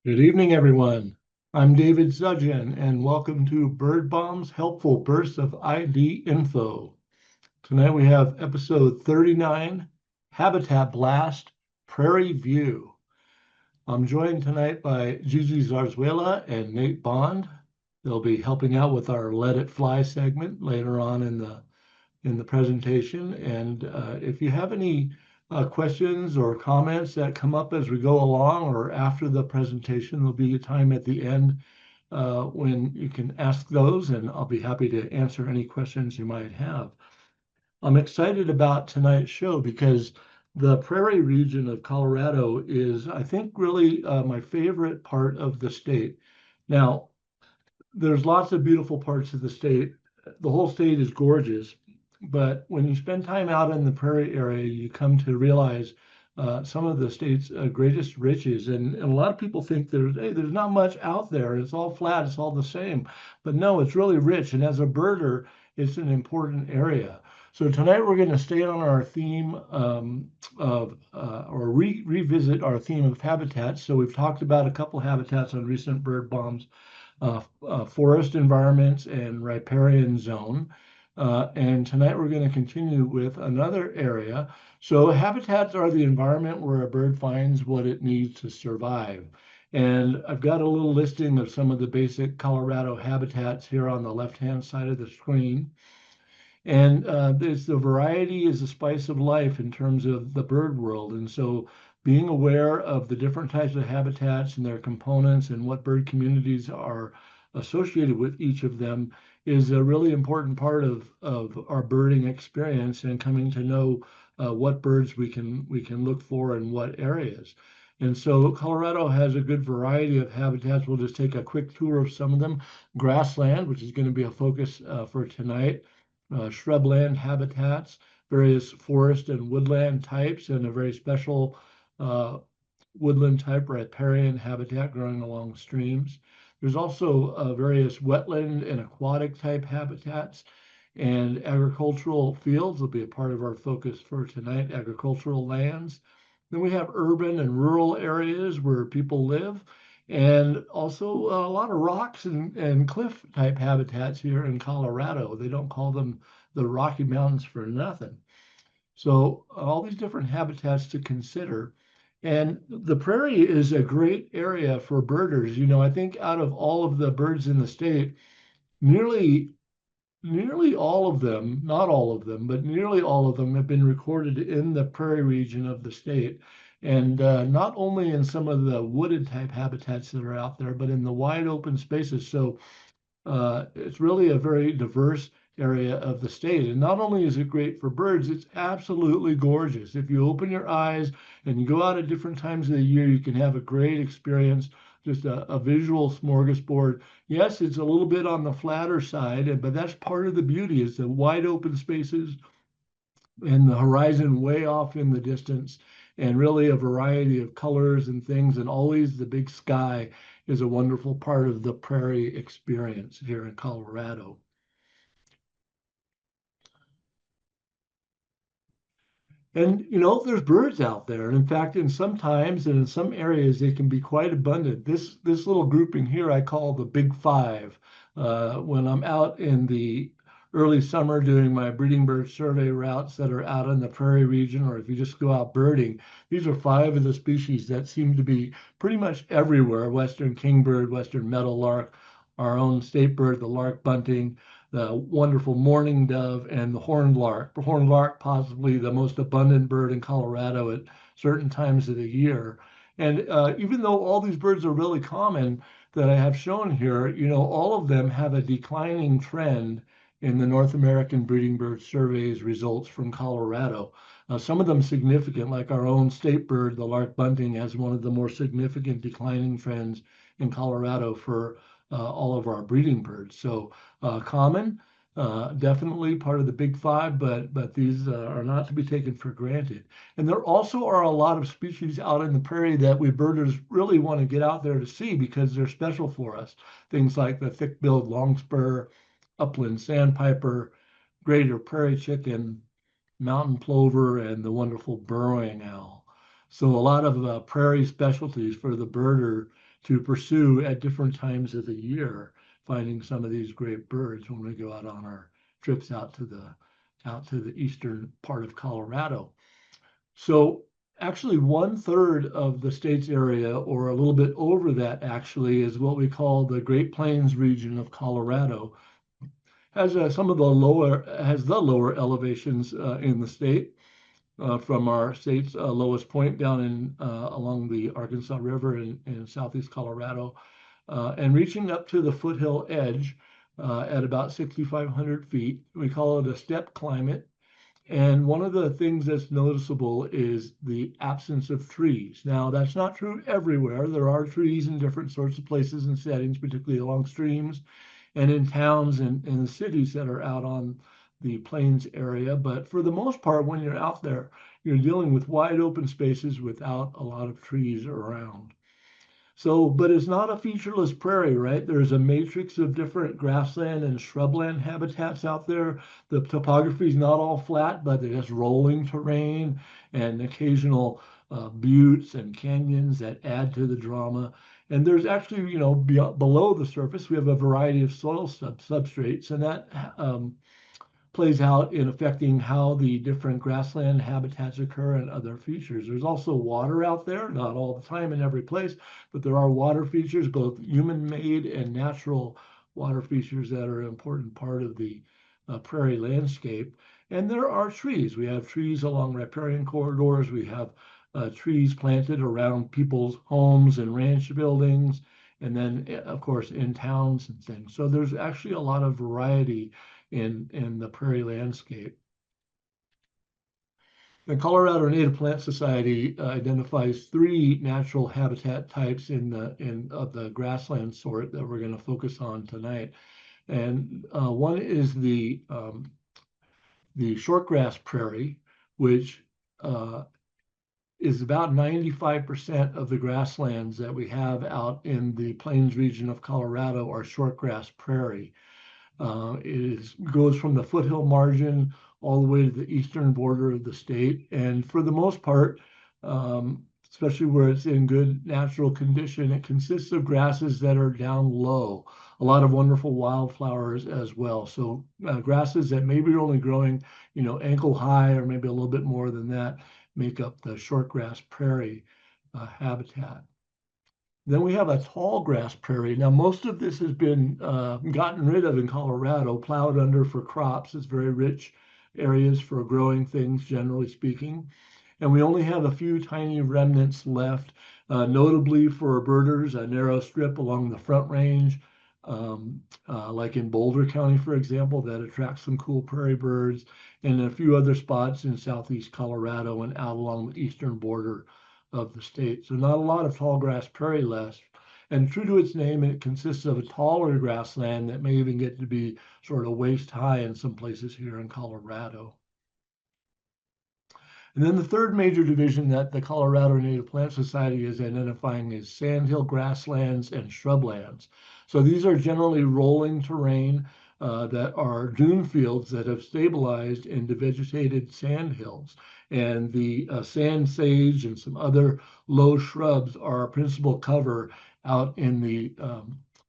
Good evening, everyone. I'm David Suddjian, and welcome to Bird Bomb's Helpful Bursts of ID Info. Tonight we have episode 39, Habitat Blast, Prairie View. I'm joined tonight by Gigi Zarzuela and Nate Bond. They'll be helping out with our Let It Fly segment later on in the presentation. And if you have any questions or comments that come up as we go along or after the presentation, there'll be a time at the end when you can ask those, and I'll be happy to answer any questions you might have. I'm excited about tonight's show because the Prairie region of Colorado is, I think, really my favorite part of the state. Now, there's lots of beautiful parts of the state. The whole state is gorgeous, but when you spend time out in the prairie area, you come to realize some of the state's greatest riches. And a lot of people think there's not much out there. It's all flat. It's all the same. But no, it's really rich. And as a birder, it's an important area. So tonight we're going to stay on our theme or revisit our theme of habitats. So we've talked about a couple habitats on recent bird bombs, forest environments and riparian zone. And tonight we're going to continue with another area. So habitats are the environment where a bird finds what it needs to survive. And I've got a little listing of some of the basic Colorado habitats here on the left-hand side of the screen. And the variety is the spice of life in terms of the bird world. And so being aware of the different types of habitats and their components and what bird communities are associated with each of them is a really important part of our birding experience and coming to know what birds we can look for in what areas. And so Colorado has a good variety of habitats. We'll just take a quick tour of some of them. Grassland, which is going to be a focus for tonight. Shrubland habitats, various forest and woodland types, and a very special woodland type riparian habitat growing along streams. There's also various wetland and aquatic type habitats, and agricultural fields will be a part of our focus for tonight, agricultural lands. Then we have urban and rural areas where people live, and also a lot of rocks and cliff type habitats here in Colorado. They don't call them the Rocky Mountains for nothing. So all these different habitats to consider. And the prairie is a great area for birders. You know, I think out of all of the birds in the state, nearly all of them, not all of them, but nearly all of them have been recorded in the prairie region of the state. And not only in some of the wooded type habitats that are out there, but in the wide open spaces. So it's really a very diverse area of the state. And not only is it great for birds, it's absolutely gorgeous. If you open your eyes and you go out at different times of the year, you can have a great experience, just a visual smorgasbord. Yes, it's a little bit on the flatter side, but that's part of the beauty is the wide open spaces and the horizon way off in the distance, and really a variety of colors and things, and always the big sky is a wonderful part of the prairie experience here in Colorado. And you know, there's birds out there. And in fact, in some times and in some areas, they can be quite abundant. This little grouping here I call the Big Five. When I'm out in the early summer doing my breeding bird survey routes that are out in the prairie region, or if you just go out birding, these are five of the species that seem to be pretty much everywhere: Western kingbird, Western meadowlark, our own state bird, the lark bunting, the wonderful mourning dove, and the horned lark. The horned lark, possibly the most abundant bird in Colorado at certain times of the year. And even though all these birds are really common that I have shown here, you know, all of them have a declining trend in the North American Breeding Bird Survey's results from Colorado. Some of them significant, like our own state bird, the lark bunting, has one of the more significant declining trends in Colorado for all of our breeding birds. So common, definitely part of the Big Five, but these are not to be taken for granted. And there also are a lot of species out in the prairie that we birders really want to get out there to see because they're special for us. Things like the thick-billed longspur, upland sandpiper, greater prairie chicken, mountain plover, and the wonderful burrowing owl. So a lot of prairie specialties for the birder to pursue at different times of the year, finding some of these great birds when we go out on our trips out to the eastern part of Colorado. So actually 1/3 of the state's area, or a little bit over that actually, is what we call the Great Plains region of Colorado. Has the lower elevations in the state, from our state's lowest point down along the Arkansas River in southeast Colorado, and reaching up to the foothill edge at about 6,500 feet. We call it a steppe climate. And one of the things that's noticeable is the absence of trees. Now, that's not true everywhere. There are trees in different sorts of places and settings, particularly along streams and in towns and in the cities that are out on the plains area. But for the most part, when you're out there, you're dealing with wide open spaces without a lot of trees around. So, but it's not a featureless prairie, right? There's a matrix of different grassland and shrubland habitats out there. The topography is not all flat, but there's rolling terrain and occasional buttes and canyons that add to the drama. And there's actually, below the surface, we have a variety of soil substrates, and that plays out in affecting how the different grassland habitats occur and other features. There's also water out there, not all the time in every place, but there are water features, both human-made and natural water features that are an important part of the prairie landscape. And there are trees. We have trees along riparian corridors. We have trees planted around people's homes and ranch buildings, and then, of course, in towns and things. So there's actually a lot of variety in the prairie landscape. The Colorado Native Plant Society identifies 3 natural habitat types of the grassland sort that we're going to focus on tonight. And one is the shortgrass prairie, which is about 95% of the grasslands that we have out in the plains region of Colorado are shortgrass prairie. Goes from the foothill margin all the way to the eastern border of the state. And for the most part, especially where it's in good natural condition, it consists of grasses that are down low, a lot of wonderful wildflowers as well. So grasses that maybe are only growing, ankle high or maybe a little bit more than that make up the shortgrass prairie habitat. Then we have a tall grass prairie. Now, most of this has been gotten rid of in Colorado, plowed under for crops. It's very rich areas for growing things, generally speaking. And we only have a few tiny remnants left, notably for birders, a narrow strip along the Front Range, like in Boulder County, for example, that attracts some cool prairie birds, and a few other spots in southeast Colorado and out along the eastern border of the state. So not a lot of tall grass prairie left. And true to its name, it consists of a taller grassland that may even get to be sort of waist high in some places here in Colorado. And then the third major division that the Colorado Native Plant Society is identifying is sandhill grasslands and shrublands. So these are generally rolling terrain that are dune fields that have stabilized into vegetated sandhills. And the sand sage and some other low shrubs are our principal cover out in the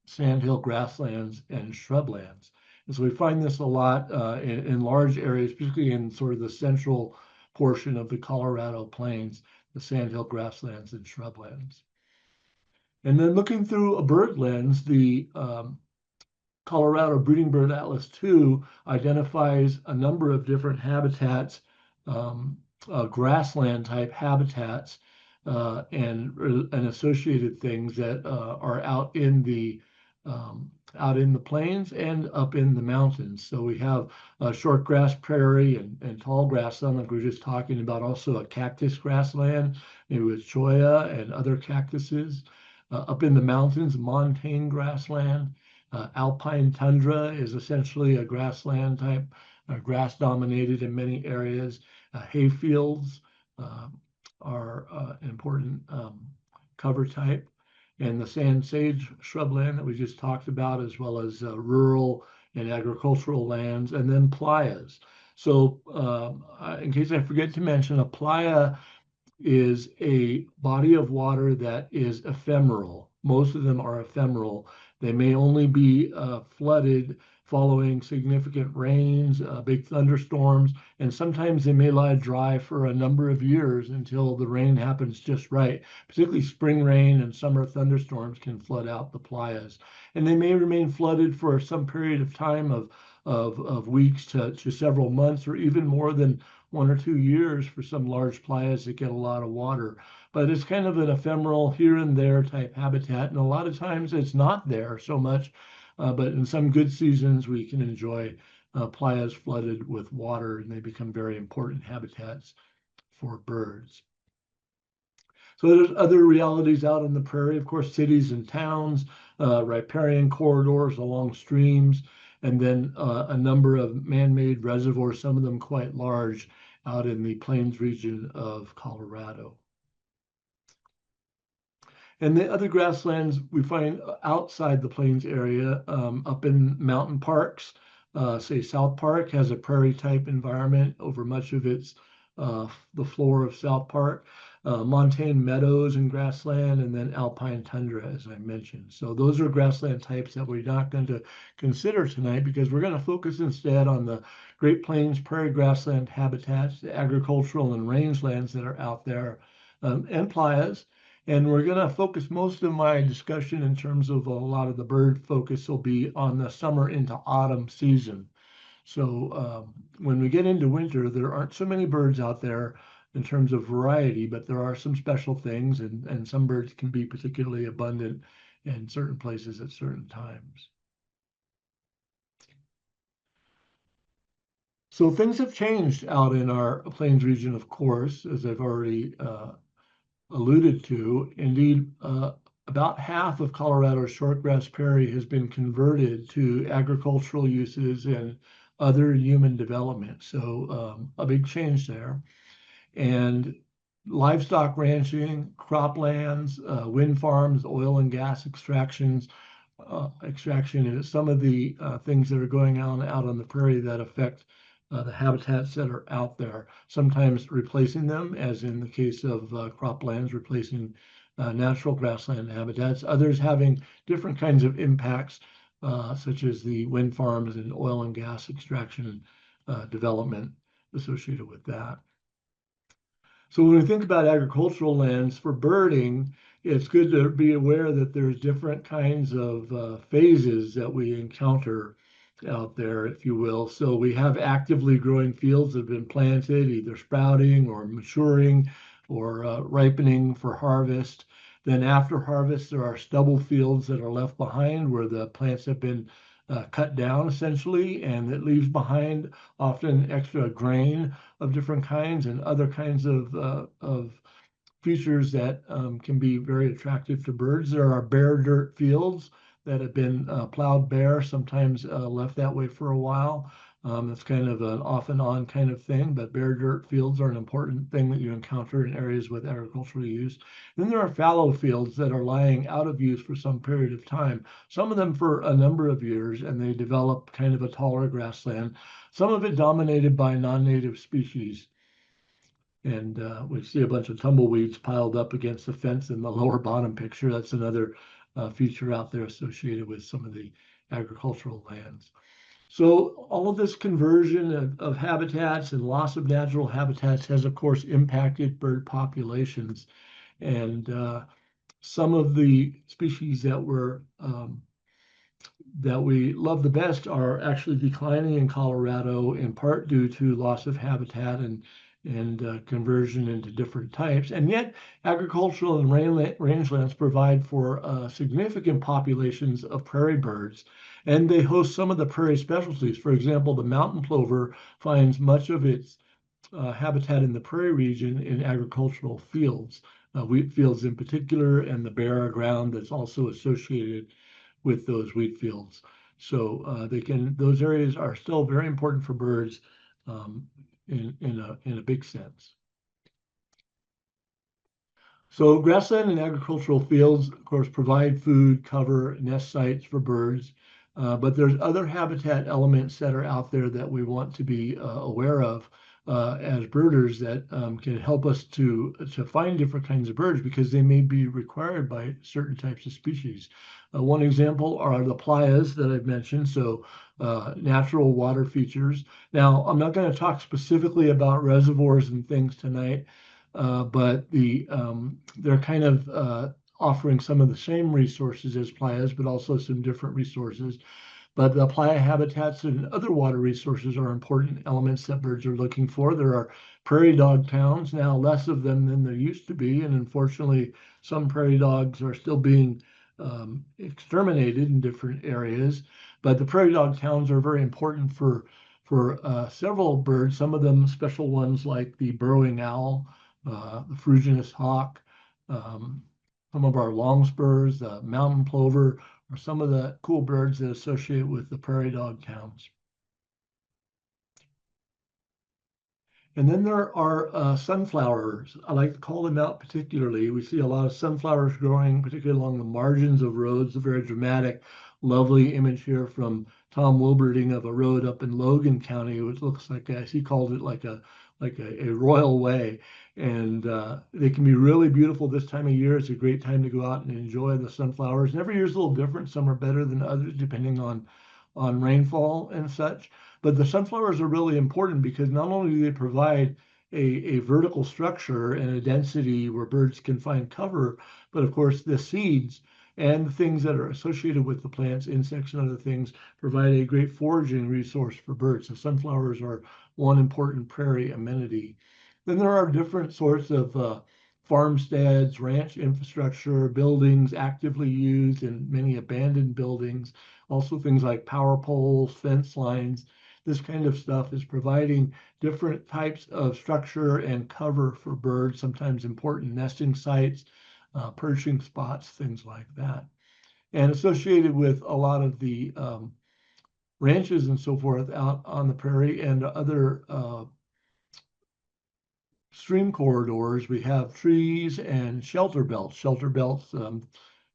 sandhill grasslands and shrublands. And so we find this a lot in large areas, particularly in sort of the central portion of the Colorado plains, the sandhill grasslands and shrublands. And then looking through a bird lens, the Colorado Breeding Bird Atlas II identifies a number of different habitats, grassland type habitats, and associated things that are out in the plains and up in the mountains. So we have a short grass prairie and tall grassland, like we were just talking about, also a cactus grassland, maybe with cholla and other cactuses. Up in the mountains, montane grassland. Alpine tundra is essentially a grassland type, grass dominated in many areas. Hayfields are important cover type. And the sand sage shrubland that we just talked about, as well as rural and agricultural lands, and then playas. So in case I forget to mention, a playa is a body of water that is ephemeral. most of them are ephemeral. They may only be flooded following significant rains, big thunderstorms, and sometimes they may lie dry for a number of years until the rain happens just right. Particularly spring rain and summer thunderstorms can flood out the playas. And they may remain flooded for some period of time of weeks to several months or even more than 1 or 2 years for some large playas that get a lot of water. But it's kind of an ephemeral here and there type habitat. And a lot of times it's not there so much, but in some good seasons we can enjoy playas flooded with water, and they become very important habitats for birds. So there's other realities out on the prairie, of course, cities and towns, riparian corridors along streams, and then a number of man-made reservoirs, some of them quite large, out in the plains region of Colorado. And the other grasslands we find outside the plains area, up in mountain parks. Say South Park has a prairie type environment over much of its the floor of South Park. Montane meadows and grassland, and then alpine tundra, as I mentioned. So those are grassland types that we're not going to consider tonight because we're going to focus instead on the Great Plains prairie grassland habitats, the agricultural and rangelands that are out there, and playas. And we're going to focus most of my discussion in terms of a lot of the bird focus will be on the summer into autumn season. So when we get into winter, there aren't so many birds out there in terms of variety, but there are some special things, and some birds can be particularly abundant in certain places at certain times. So things have changed out in our plains region, of course, as I've already alluded to. Indeed, about half of Colorado's shortgrass prairie has been converted to agricultural uses and other human development. So a big change there. And livestock ranching, croplands, wind farms, oil and gas extraction is some of the things that are going on out on the prairie that affect the habitats that are out there, sometimes replacing them, as in the case of croplands, replacing natural grassland habitats, others having different kinds of impacts, such as the wind farms and oil and gas extraction development associated with that. So when we think about agricultural lands for birding, it's good to be aware that there's different kinds of phases that we encounter out there, if you will. So we have actively growing fields that have been planted, either sprouting or maturing or ripening for harvest. Then after harvest, there are stubble fields that are left behind where the plants have been cut down essentially, and it leaves behind often extra grain of different kinds and other kinds of features that can be very attractive to birds. There are bare dirt fields that have been plowed bare, sometimes left that way for a while. It's kind of an off and on kind of thing, but bare dirt fields are an important thing that you encounter in areas with agricultural use. Then there are fallow fields that are lying out of use for some period of time, some of them for a number of years, and they develop kind of a taller grassland, some of it dominated by non-native species. And we see a bunch of tumbleweeds piled up against the fence in the lower bottom picture. That's another feature out there associated with some of the agricultural lands. So all of this conversion of habitats and loss of natural habitats has, of course, impacted bird populations. And some of the species that we love the best are actually declining in Colorado, in part due to loss of habitat and conversion into different types. And yet agricultural and rangelands provide for significant populations of prairie birds, and they host some of the prairie specialties. For example, the mountain plover finds much of its habitat in the prairie region in agricultural fields, wheat fields in particular, and the bare ground that's also associated with those wheat fields. So those areas are still very important for birds in a big sense. So grassland and agricultural fields, of course, provide food, cover, nest sites for birds, but there's other habitat elements that are out there that we want to be aware of. as birders that can help us to find different kinds of birds because they may be required by certain types of species. One example are the playas that I've mentioned, so natural water features. Now, I'm not going to talk specifically about reservoirs and things tonight, but they're kind of offering some of the same resources as playas, but also some different resources. But the playa habitats and other water resources are important elements that birds are looking for. There are prairie dog towns, now less of them than there used to be. And unfortunately, some prairie dogs are still being exterminated in different areas. But the prairie dog towns are very important for several birds, some of them special ones like the burrowing owl, the ferruginous hawk, um, some of our longspurs, the mountain plover, are some of the cool birds that associate with the prairie dog towns. And then there are sunflowers. I like to call them out particularly. We see a lot of sunflowers growing, particularly along the margins of roads. A very dramatic, lovely image here from Tom Wilberding of a road up in Logan County, which looks like, as he called it, like a royal way. And they can be really beautiful this time of year. It's a great time to go out and enjoy the sunflowers. And every year is a little different. Some are better than others, depending on rainfall and such. But the sunflowers are really important because not only do they provide a vertical structure and a density where birds can find cover, but of course the seeds and the things that are associated with the plants, insects and other things, provide a great foraging resource for birds. So sunflowers are one important prairie amenity. Then there are different sorts of farmsteads, ranch infrastructure, buildings actively used, and many abandoned buildings. Also things like power poles, fence lines. This kind of stuff is providing different types of structure and cover for birds, sometimes important nesting sites, perching spots, things like that. And associated with a lot of the ranches and so forth out on the prairie and other stream corridors, we have trees and shelter belts. Shelter belts,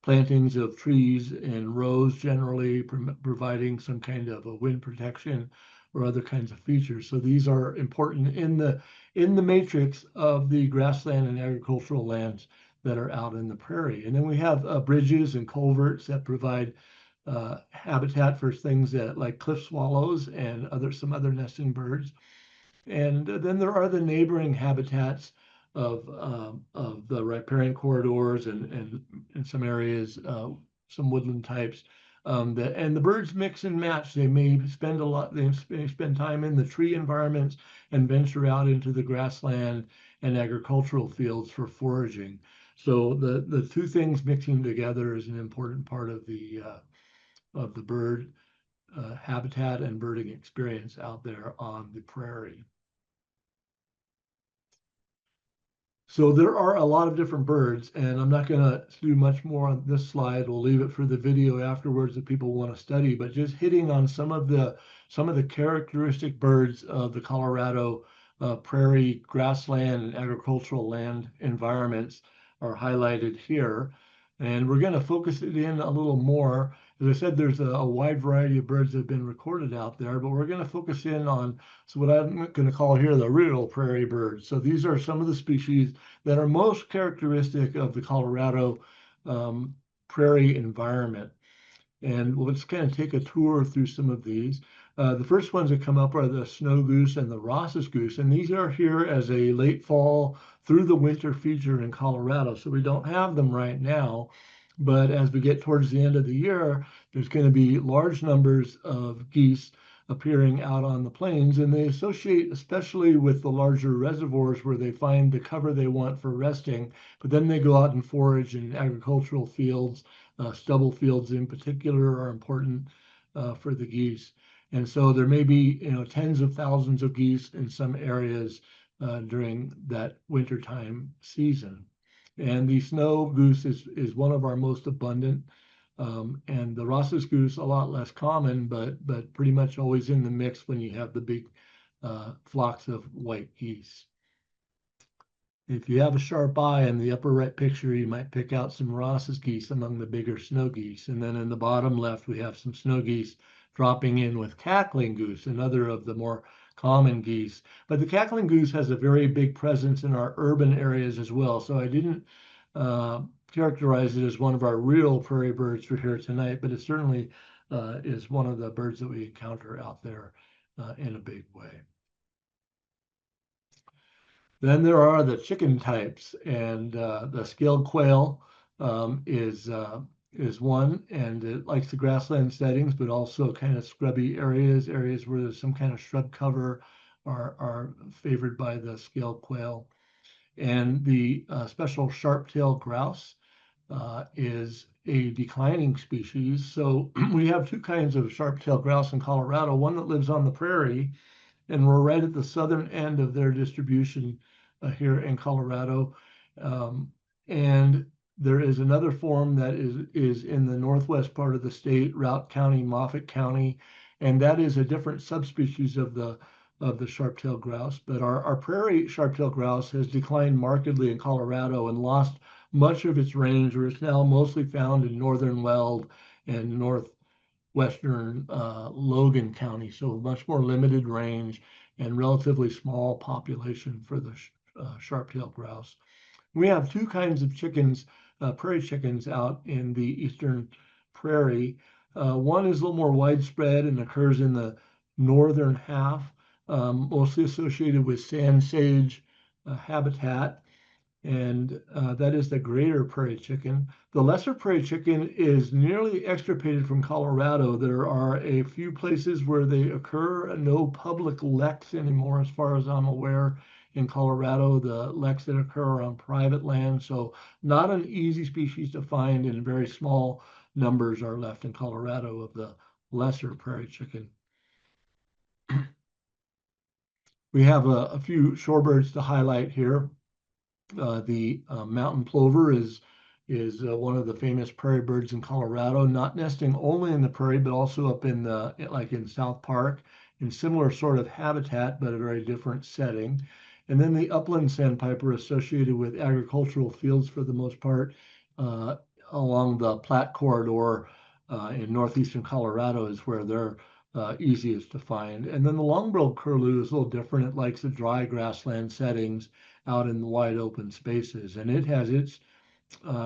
plantings of trees in rows, generally providing some kind of a wind protection or other kinds of features. So these are important in the matrix of the grassland and agricultural lands that are out in the prairie. And then we have bridges and culverts that provide habitat for things that like cliff swallows and some other nesting birds. And then there are the neighboring habitats of the riparian corridors and in some areas, some woodland types. And the birds mix and match. They may spend spend time in the tree environments and venture out into the grassland and agricultural fields for foraging. So the two things mixing together is an important part of the bird habitat and birding experience out there on the prairie. So there are a lot of different birds, and I'm not going to do much more on this slide. We'll leave it for the video afterwards if people want to study, but just hitting on some of the characteristic birds of the Colorado prairie, grassland, and agricultural land environments are highlighted here. And we're going to focus it in a little more. As I said, there's a wide variety of birds that have been recorded out there, but we're going to focus in on what I'm going to call here the real prairie birds. So these are some of the species that are most characteristic of the Colorado prairie environment. And let's kind of take a tour through some of these. The first ones that come up are the snow goose and the Ross's goose. And these are here as a late fall through the winter feature in Colorado. So we don't have them right now. But as we get towards the end of the year, there's going to be large numbers of geese appearing out on the plains, and they associate especially with the larger reservoirs where they find the cover they want for resting, but then they go out and forage in agricultural fields. Stubble fields in particular are important for the geese. And so there may be tens of thousands of geese in some areas during that wintertime season. And the snow goose is one of our most abundant. And the Ross's goose, a lot less common, but pretty much always in the mix when you have the big flocks of white geese. If you have a sharp eye in the upper right picture, you might pick out some Ross's geese among the bigger snow geese. And then in the bottom left, we have some snow geese dropping in with cackling goose, another of the more common geese. But the cackling goose has a very big presence in our urban areas as well. So I didn't characterize it as one of our real prairie birds for here tonight, but it certainly is one of the birds that we encounter out there in a big way. Then there are the chicken types, and the scaled quail is one, and it likes the grassland settings, but also kind of scrubby areas, areas where there's some kind of shrub cover are favored by the scaled quail. And the special sharp-tailed grouse is a declining species. So we have two kinds of sharp-tailed grouse in Colorado, one that lives on the prairie, and we're right at the southern end of their distribution here in Colorado. And there is another form that is in the northwest part of the state, Routt County, Moffett County, and that is a different subspecies of the sharp-tailed grouse. But our prairie sharp-tailed grouse has declined markedly in Colorado and lost much of its range, where it's now mostly found in northern Weld and northwestern Logan County, so much more limited range and relatively small population for the sharp-tailed grouse. We have two kinds of chickens, prairie chickens out in the eastern prairie. One is a little more widespread and occurs in the northern half, mostly associated with sand sage habitat, and that is the greater prairie chicken. The lesser prairie chicken is nearly extirpated from Colorado. There are a few places where they occur, no public leks anymore, as far as I'm aware, in Colorado. The leks that occur are on private land, so not an easy species to find, and very small numbers are left in Colorado of the lesser prairie chicken. We have a few shorebirds to highlight here. The mountain plover is one of the famous prairie birds in Colorado, not nesting only in the prairie, but also up in like in South Park, in similar sort of habitat, but a very different setting. And then the upland sandpiper, associated with agricultural fields for the most part, along the Platte corridor in northeastern Colorado is where they're easiest to find. And then the long-billed curlew is a little different. It likes the dry grassland settings out in the wide open spaces, and it has its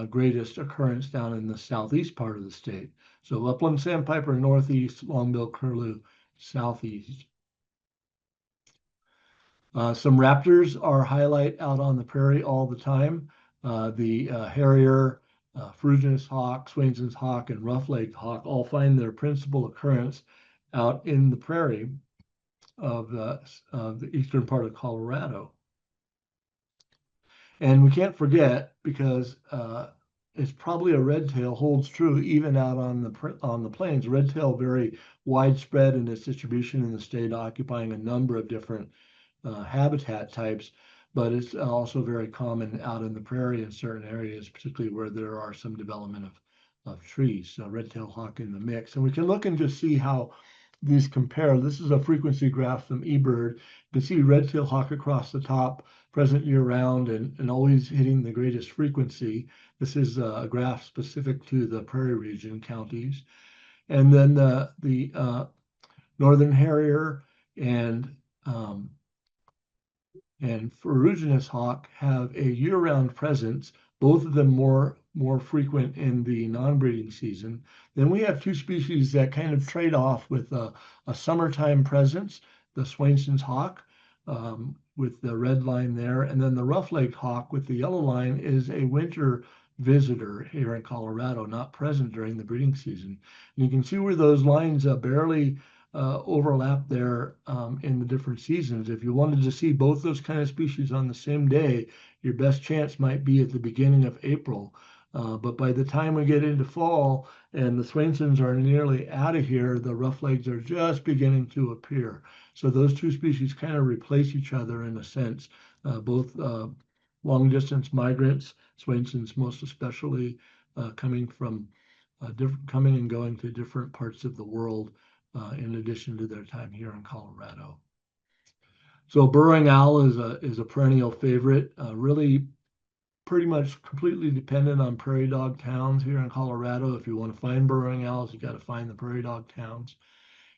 greatest occurrence down in the southeast part of the state. So upland sandpiper northeast, long-billed curlew southeast. Some raptors are highlight out on the prairie all the time. The harrier, ferruginous hawk, Swainson's hawk, and rough-legged hawk all find their principal occurrence out in the prairie of the eastern part of Colorado. And we can't forget, because it's probably a red tail, holds true even out on the plains. Red tail very widespread in its distribution in the state, occupying a number of different habitat types, but it's also very common out in the prairie in certain areas, particularly where there are some development of trees. So red-tailed hawk in the mix. And we can look and just see how these compare. This is a frequency graph from eBird. You can see red-tailed hawk across the top, present year-round, and always hitting the greatest frequency. This is a graph specific to the prairie region counties. And then the northern harrier and ferruginous hawk have a year-round presence, both of them more frequent in the non-breeding season. Then we have two species that kind of trade off with a summertime presence, the Swainson's hawk with the red line there, and then the rough-legged hawk with the yellow line is a winter visitor here in Colorado, not present during the breeding season. And you can see where those lines barely overlap there in the different seasons. If you wanted to see both those kind of species on the same day, your best chance might be at the beginning of April. But by the time we get into fall and the Swainsons are nearly out of here, the roughlegs are just beginning to appear. So those two species kind of replace each other in a sense, both long distance migrants, Swainsons most especially, coming and going to different parts of the world, in addition to their time here in Colorado. So burrowing owl is a perennial favorite, really pretty much completely dependent on prairie dog towns here in Colorado. If you want to find burrowing owls, you got to find the prairie dog towns.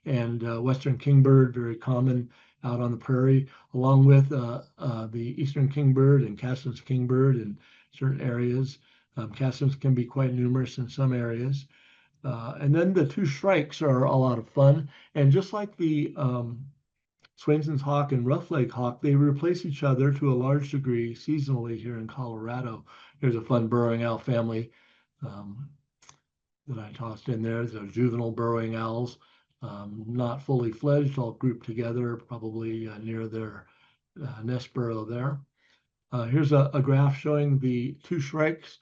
And western kingbird, very common out on the prairie, along with the eastern kingbird and Cassin's kingbird in certain areas. Cassins can be quite numerous in some areas. And then the two shrikes are a lot of fun. And just like the Swainson's hawk and rough-legged hawk, they replace each other to a large degree seasonally here in Colorado. Here's a fun burrowing owl family um, that I tossed in there. They're juvenile burrowing owls, not fully fledged, all grouped together, probably near their nest burrow there. Here's a graph showing the two shrikes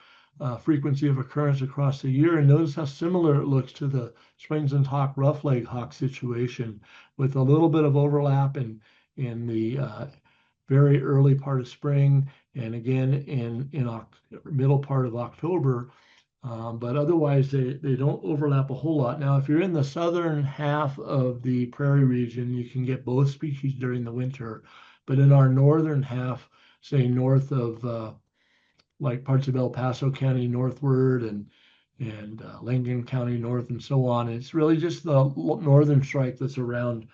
frequency of occurrence across the year. And notice how similar it looks to the Swainson's hawk, rough-legged hawk situation, with a little bit of overlap in the very early part of spring, and again in middle part of October. But otherwise, they don't overlap a whole lot. Now, if you're in the southern half of the prairie region, you can get both species during the winter. But in our northern half, say north of like parts of El Paso County northward and Lincoln County north and so on. It's really just the northern strike that's around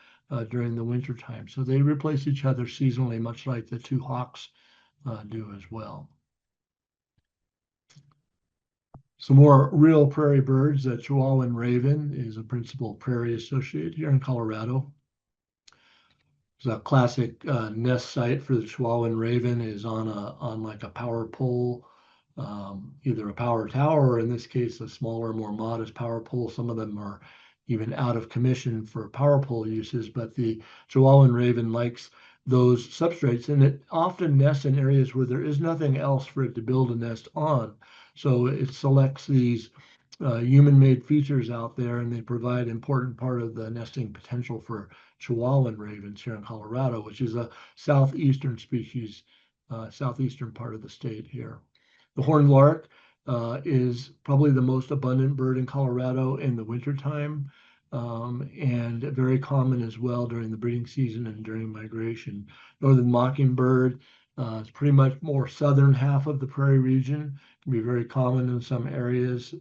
during the winter time. So they replace each other seasonally, much like the two hawks do as well. Some more real prairie birds. The Chihuahuan raven is a principal prairie associate here in Colorado. It's a classic nest site for the Chihuahuan raven is on like a power pole, either a power tower or in this case a smaller, more modest power pole. Some of them are even out of commission for power pole uses, but the Chihuahuan raven likes those substrates, and it often nests in areas where there is nothing else for it to build a nest on. So it selects these human-made features out there, and they provide important part of the nesting potential for Chihuahuan ravens here in Colorado, which is a southeastern species, southeastern part of the state here. The horned lark is probably the most abundant bird in Colorado in the wintertime, and very common as well during the breeding season and during migration. Northern mockingbird is pretty much more southern half of the prairie region, can be very common in some areas,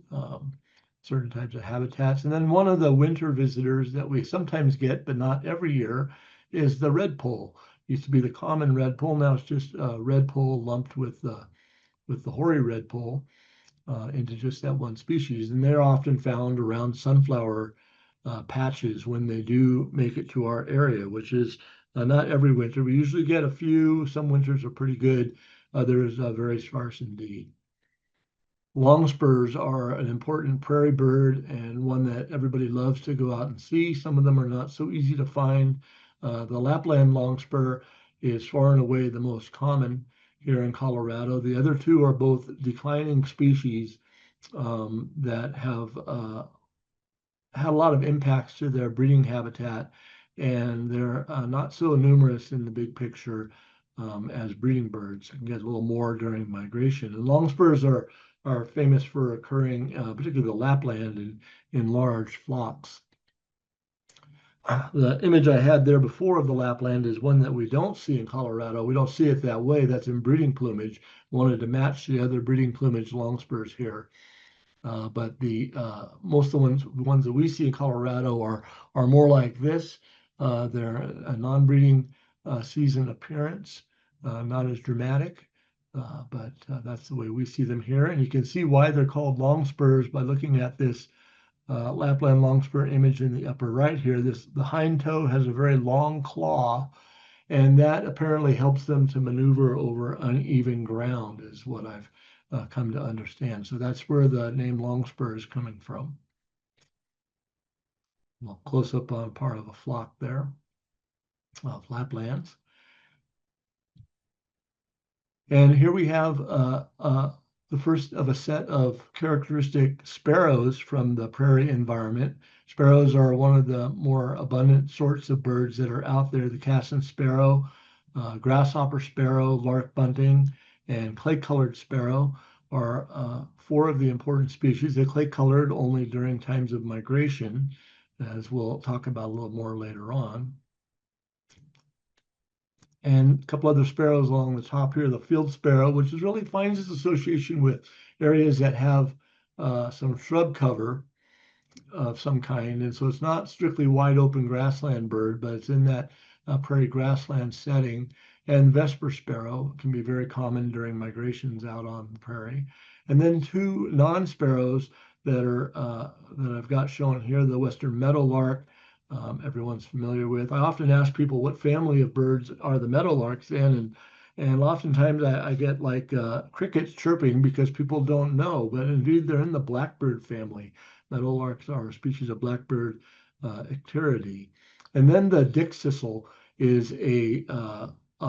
certain types of habitats. And then one of the winter visitors that we sometimes get, but not every year, is the redpoll. Used to be the common redpoll, now it's just redpoll lumped with the hoary redpoll into just that one species. And they're often found around sunflower patches when they do make it to our area, which is not every winter. We usually get a few. Some winters are pretty good. Others very sparse indeed. Longspurs are an important prairie bird and one that everybody loves to go out and see. Some of them are not so easy to find. The Lapland longspur is far and away the most common here in Colorado. The other two are both declining species that have had a lot of impacts to their breeding habitat, and they're not so numerous in the big picture as breeding birds. You can get a little more during migration. And longspurs are famous for occurring, particularly the Lapland, in large flocks. The image I had there before of the Lapland is one that we don't see in Colorado. We don't see it that way. That's in breeding plumage. Wanted to match the other breeding plumage longspurs here. But the most of the ones that we see in Colorado are more like this. They're a non-breeding season appearance, not as dramatic, but that's the way we see them here. And you can see why they're called longspurs by looking at this Lapland longspur image in the upper right here. The hind toe has a very long claw, and that apparently helps them to maneuver over uneven ground, is what I've come to understand. So that's where the name longspur is coming from. Well, close up on part of a flock there of Laplands. And here we have the first of a set of characteristic sparrows from the prairie environment. Sparrows are one of the more abundant sorts of birds that are out there. The Cassin sparrow, grasshopper sparrow, lark bunting, and clay-colored sparrow are four of the important species. They're clay-colored only during times of migration, as we'll talk about a little more later on. And a couple other sparrows along the top here, the field sparrow, which is really finds its association with areas that have some shrub cover of some kind. And so it's not strictly wide open grassland bird, but it's in that prairie grassland setting. And Vesper sparrow can be very common during migrations out on the prairie. And then two non-sparrows that I've got shown here, the western meadowlark, everyone's familiar with. I often ask people what family of birds are the meadowlarks in, and oftentimes I get like crickets chirping because people don't know, but indeed they're in the blackbird family. Meadowlarks are a species of blackbird Icteridae. And then the dickcissel is a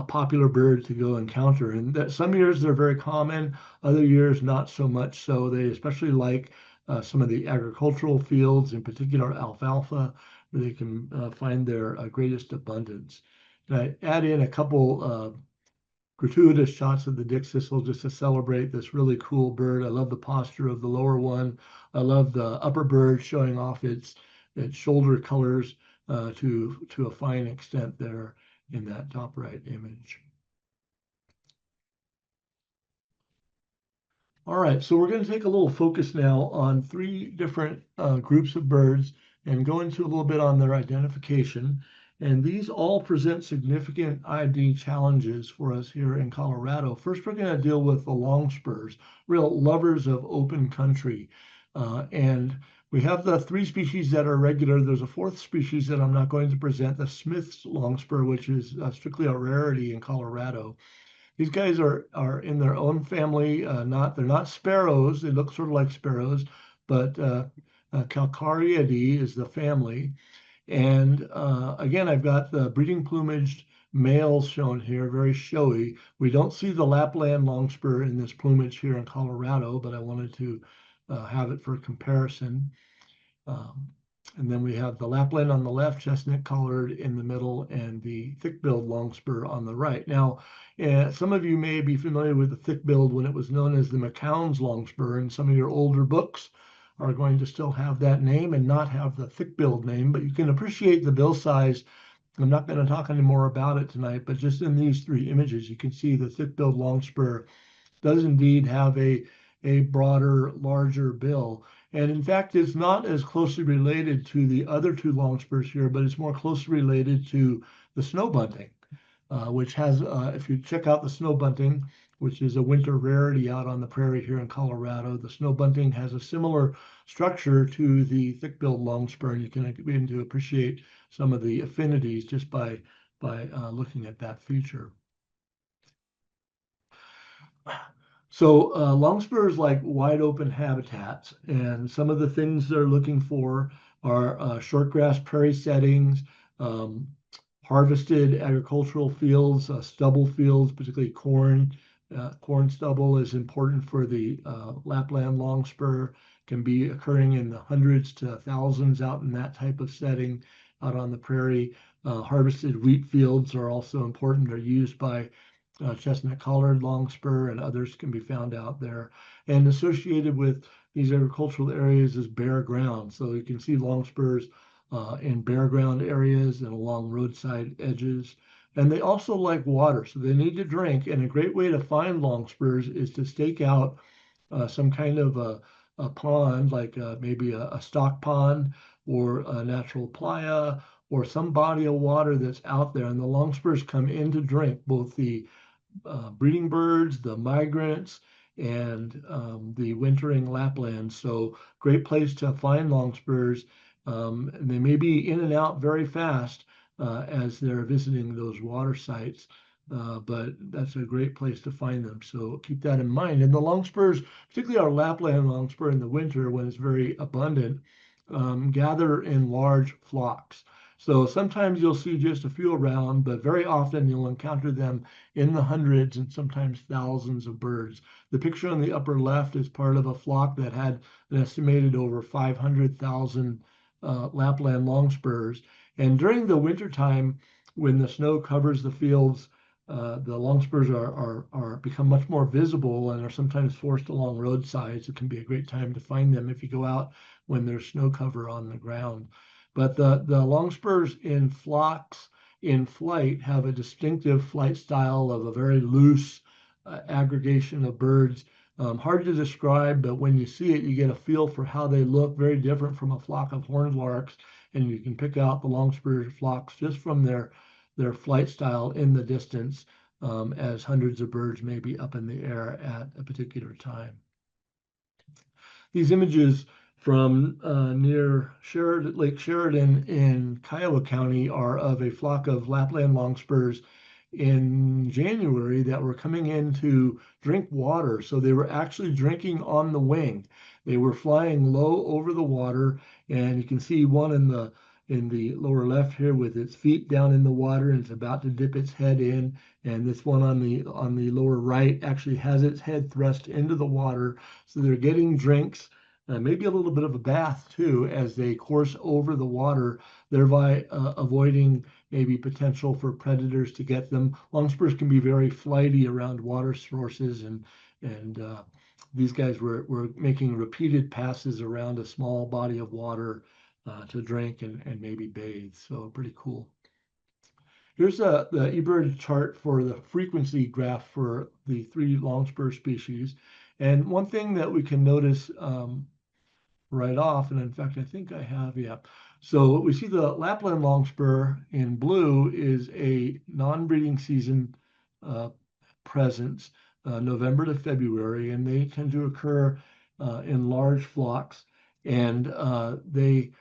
popular bird to go encounter. And that some years they're very common, other years not so much so. They especially like some of the agricultural fields, in particular alfalfa, where they can find their greatest abundance. And I add in a couple gratuitous shots of the dickcissel just to celebrate this really cool bird. I love the posture of the lower one. I love the upper bird showing off its shoulder colors to a fine extent there in that top right image. All right, so we're going to take a little focus now on three different groups of birds and go into a little bit on their identification. And these all present significant ID challenges for us here in Colorado. First, we're going to deal with the longspurs, real lovers of open country. And we have the three species that are regular. There's a fourth species that I'm not going to present, the Smith's longspur, which is strictly a rarity in Colorado. These guys are in their own family. They're not sparrows. They look sort of like sparrows, but Calcareidae is the family. And again, I've got the breeding plumaged males shown here, very showy. We don't see the Lapland longspur in this plumage here in Colorado, but I wanted to have it for comparison. And then we have the Lapland on the left, chestnut collared in the middle, and the thick-billed longspur on the right. Now, some of you may be familiar with the thick-billed when it was known as the McCown's longspur, and some of your older books are going to still have that name and not have the thick-billed name, but you can appreciate the bill size. I'm not going to talk any more about it tonight, but just in these three images, you can see the thick-billed longspur does indeed have a broader, larger bill. And in fact, it's not as closely related to the other two longspurs here, but it's more closely related to the snow bunting, which has, if you check out the snow bunting, which is a winter rarity out on the prairie here in Colorado, the snow bunting has a similar structure to the thick-billed longspur, and you can begin to appreciate some of the affinities just by looking at that feature. So longspurs like wide open habitats, and some of the things they're looking for are shortgrass prairie settings, harvested agricultural fields, stubble fields, particularly corn. Corn stubble is important for the Lapland longspur, can be occurring in the hundreds to thousands out in that type of setting out on the prairie. Harvested wheat fields are also important. They're used by chestnut collared longspur and others can be found out there. And associated with these agricultural areas is bare ground. So you can see longspurs in bare ground areas and along roadside edges. And they also like water, so they need to drink. And a great way to find longspurs is to stake out some kind of a pond, like maybe a stock pond or a natural playa or some body of water that's out there. And the longspurs come in to drink, both the breeding birds, the migrants, and the wintering Lapland. So great place to find longspurs. And they may be in and out very fast as they're visiting those water sites. But that's a great place to find them. So keep that in mind. And the longspurs, particularly our Lapland longspur in the winter when it's very abundant, gather in large flocks. So sometimes you'll see just a few around, but very often you'll encounter them in the hundreds and sometimes thousands of birds. The picture on the upper left is part of a flock that had an estimated over 500,000 Lapland longspurs. And during the wintertime, when the snow covers the fields, the longspurs are become much more visible and are sometimes forced along roadsides. It can be a great time to find them if you go out when there's snow cover on the ground. But the longspurs in flocks in flight have a distinctive flight style of a very loose aggregation of birds. Hard to describe, but when you see it, you get a feel for how they look, very different from a flock of horned larks. And you can pick out the longspur flocks just from their their flight style in the distance as hundreds of birds may be up in the air at a particular time. These images from near Lake Sheridan in Kiowa County are of a flock of Lapland longspurs in January that were coming in to drink water. So they were actually drinking on the wing. They were flying low over the water, and you can see one in the lower left here with its feet down in the water, and it's about to dip its head in. And this one on the lower right actually has its head thrust into the water. So they're getting drinks, maybe a little bit of a bath too, as they course over the water, thereby avoiding maybe potential for predators to get them. Longspurs can be very flighty around water sources, and these guys were making repeated passes around a small body of water to drink and maybe bathe. So pretty cool. Here's the eBird chart for the frequency graph for the three longspur species. And one thing that we can notice right off, and in fact, I think I have, yeah. So we see the Lapland longspur in blue is a non-breeding season presence, November to February, and they tend to occur in large flocks, and they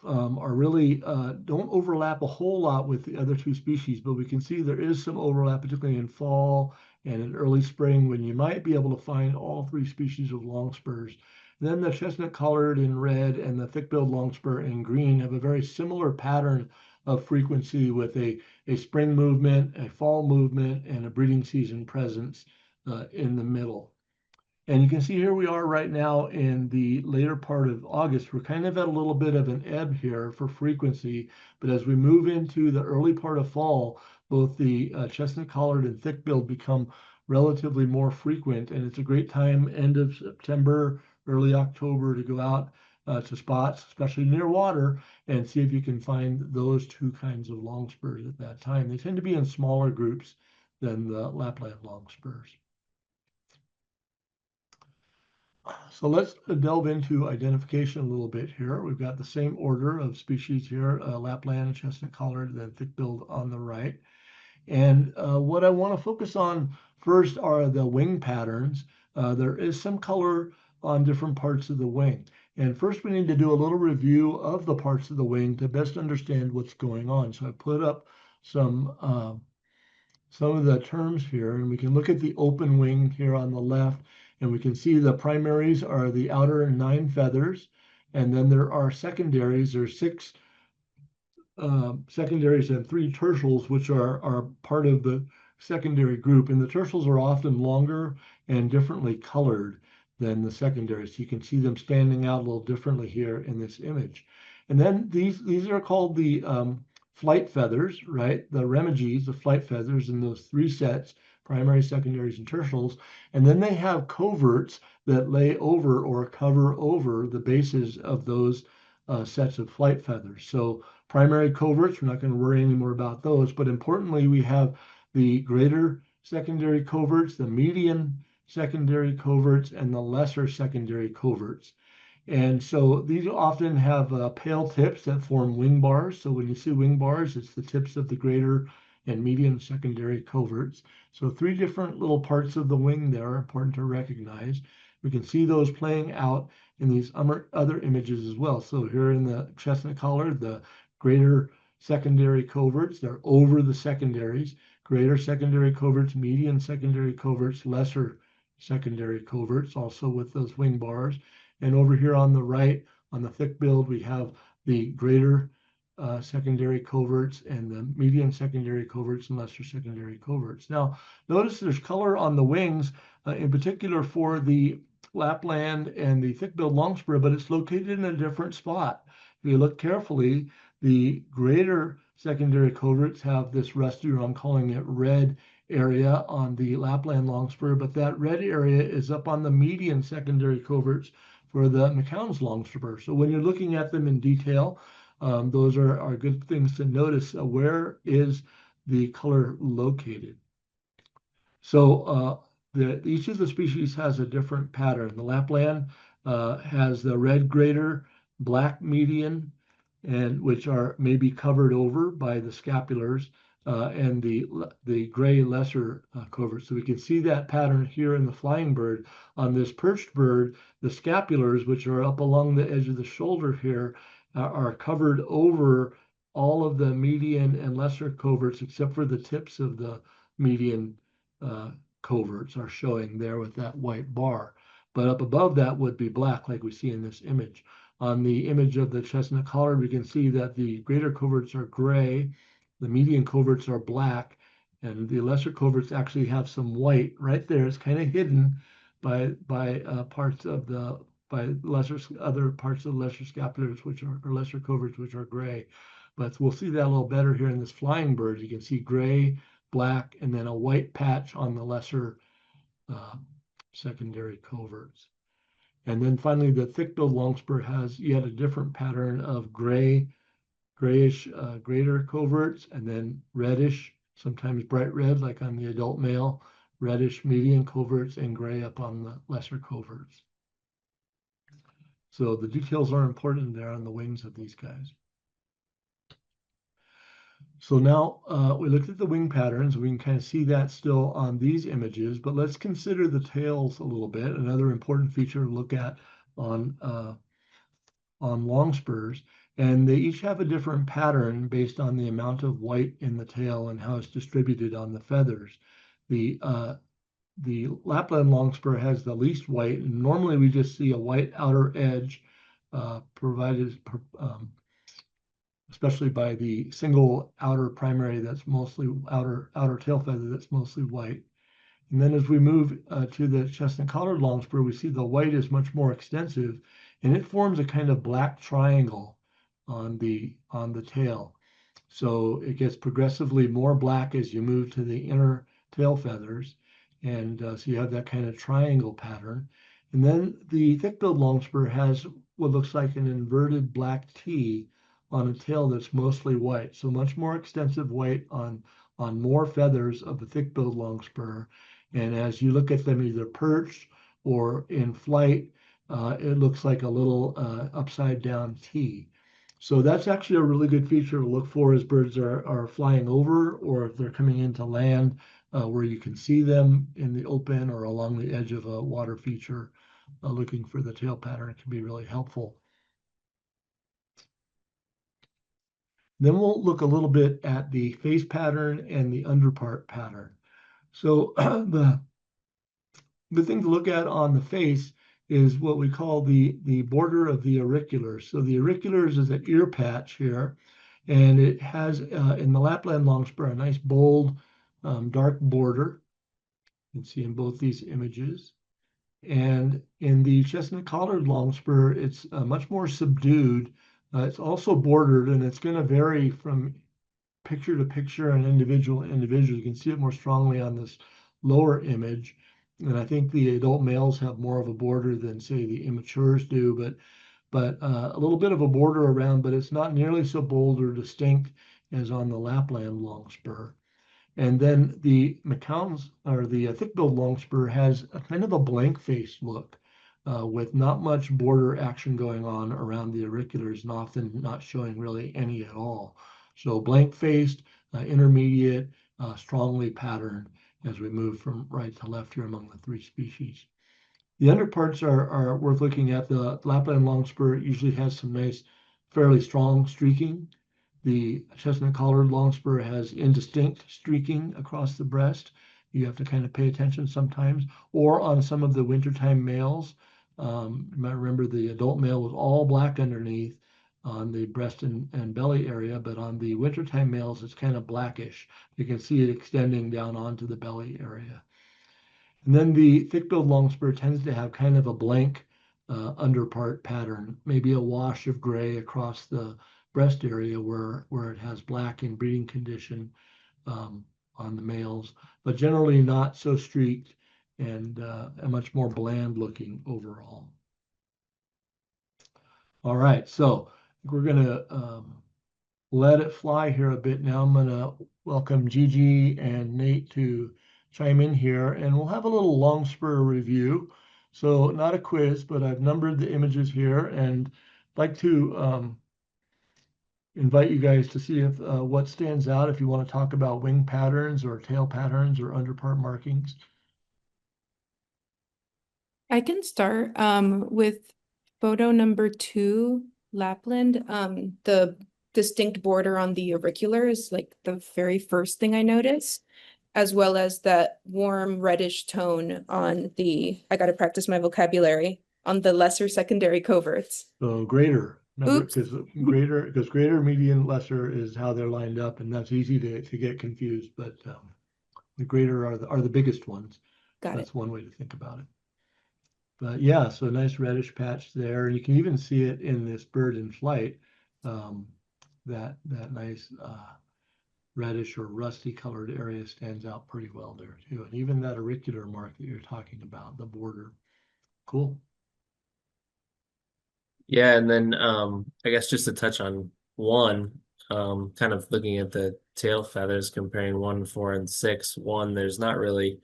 are really don't overlap a whole lot with the other two species, but we can see there is some overlap, particularly in fall and in early spring, when you might be able to find all three species of longspurs. Then the chestnut collared in red and the thick-billed longspur in green have a very similar pattern of frequency with a spring movement, a fall movement, and a breeding season presence in the middle. And you can see here we are right now in the later part of August. We're kind of at a little bit of an ebb here for frequency, but as we move into the early part of fall, both the chestnut collared and thick-billed become relatively more frequent, and it's a great time, end of September, early October, to go out to spots, especially near water, and see if you can find those two kinds of longspurs at that time. They tend to be in smaller groups than the Lapland longspurs. So let's delve into identification a little bit here. We've got the same order of species here, Lapland, chestnut collared, then thick-billed on the right. And what I want to focus on first are the wing patterns. There is some color on different parts of the wing. And first we need to do a little review of the parts of the wing to best understand what's going on. So I put up some of the terms here, and we can look at the open wing here on the left, and we can see the primaries are the outer 9 feathers, and then there are secondaries. There's 6 secondaries and 3 tertials, which are part of the secondary group, and the tertials are often longer and differently colored than the secondaries. So you can see them standing out a little differently here in this image. And then these are called the flight feathers, right? The remiges, the flight feathers in those 3 sets, primary, secondaries, and tertials. And then they have coverts that lay over or cover over the bases of those sets of flight feathers. So primary coverts, we're not going to worry anymore about those, but importantly, we have the greater secondary coverts, the median secondary coverts, and the lesser secondary coverts. And so these often have pale tips that form wing bars. So when you see wing bars, it's the tips of the greater and median secondary coverts. So 3 different little parts of the wing there are important to recognize. We can see those playing out in these other images as well. So here in the chestnut collared, the greater secondary coverts, they're over the secondaries, greater secondary coverts, median secondary coverts, lesser secondary coverts, also with those wing bars. And over here on the right, on the thick build, we have the greater secondary coverts and the median secondary coverts and lesser secondary coverts. Now, notice there's color on the wings, in particular for the Lapland and the thick-billed longspur, but it's located in a different spot. If you look carefully, the greater secondary coverts have this rusty, or I'm calling it red, area on the Lapland longspur, but that red area is up on the median secondary coverts for the McCown's longspur. So when you're looking at them in detail, those are good things to notice. Where is the color located? So each of the species has a different pattern. The Lapland has the red greater, black median, and which are maybe covered over by the scapulars. and the gray lesser covert. So we can see that pattern here in the flying bird. On this perched bird, the scapulars, which are up along the edge of the shoulder here, are covered over all of the median and lesser coverts, except for the tips of the median coverts are showing there with that white bar. But up above that would be black, like we see in this image. On the image of the chestnut collared, we can see that the greater coverts are gray, the median coverts are black, and the lesser coverts actually have some white right there. It's kind of hidden by parts of the by lesser other parts of the lesser scapulars, which are or lesser coverts, which are gray. But we'll see that a little better here in this flying bird. You can see gray, black, and then a white patch on the lesser uh, secondary coverts. And then finally, the thick-billed longspur has yet a different pattern of grayish greater coverts, and then reddish, sometimes bright red, like on the adult male, reddish median coverts, and gray up on the lesser coverts. So the details are important there on the wings of these guys. So now we looked at the wing patterns. We can kind of see that still on these images, but let's consider the tails a little bit. Another important feature to look at on longspurs, and they each have a different pattern based on the amount of white in the tail and how it's distributed on the feathers. The Lapland longspur has the least white, and normally we just see a white outer edge provided, especially by the single outer primary that's mostly outer tail feather that's mostly white. And then as we move to the chestnut collared longspur, we see the white is much more extensive, and it forms a kind of black triangle on the tail. So it gets progressively more black as you move to the inner tail feathers, and so you have that kind of triangle pattern. And then the thick-billed longspur has what looks like an inverted black T on a tail that's mostly white. So much more extensive white on more feathers of the thick-billed longspur. And as you look at them either perched or in flight, it looks like a little upside down T. So that's actually a really good feature to look for as birds are flying over or if they're coming into land where you can see them in the open or along the edge of a water feature. Looking for the tail pattern can be really helpful. Then we'll look a little bit at the face pattern and the underpart pattern. So the thing to look at on the face is what we call the border of the auriculars. So the auriculars is an ear patch here, and it has in the Lapland longspur a nice bold dark border. You can see in both these images. And in the chestnut collared longspur, it's much more subdued. It's also bordered, and it's going to vary from picture to picture and individual to individual. You can see it more strongly on this lower image. And I think the adult males have more of a border than, say, the immatures do, but a little bit of a border around, but it's not nearly so bold or distinct as on the Lapland longspur. And then the McCown's or the thick-billed longspur has a kind of a blank face look with not much border action going on around the auriculars and often not showing really any at all. So blank-faced, intermediate, strongly patterned as we move from right to left here among the three species. The underparts are worth looking at. The Lapland longspur usually has some nice, fairly strong streaking. The chestnut collared longspur has indistinct streaking across the breast. You have to kind of pay attention sometimes. Or on some of the wintertime males, you might remember the adult male was all black underneath on the breast and belly area, but on the wintertime males, it's kind of blackish. You can see it extending down onto the belly area. And then the thick-billed longspur tends to have kind of a blank underpart pattern, maybe a wash of gray across the breast area where it has black in breeding condition on the males, but generally not so streaked and a much more bland looking overall. All right, so we're going to let it fly here a bit now. I'm going to welcome Gigi and Nate to chime in here, and we'll have a little longspur review. So not a quiz, but I've numbered the images here and like to invite you guys to see if what stands out if you want to talk about wing patterns or tail patterns or underpart markings. I can start with photo number 2, Lapland. The distinct border on the auricular is like the very first thing I noticed, as well as that warm reddish tone on the, I got to practice my vocabulary, on the lesser secondary coverts. So greater, remember, Oops, because greater, median, lesser is how they're lined up, and that's easy to get confused. But the greater are the biggest ones. got it. That's one way to think about it. But yeah, so a nice reddish patch there. You can even see it in this bird in flight. Um, that nice reddish or rusty colored area stands out pretty well there too. And even that auricular mark that you're talking about, the border. Cool. Yeah, and then I guess just to touch on one, kind of looking at the tail feathers, comparing 1, 4, and 6. 1, there's not really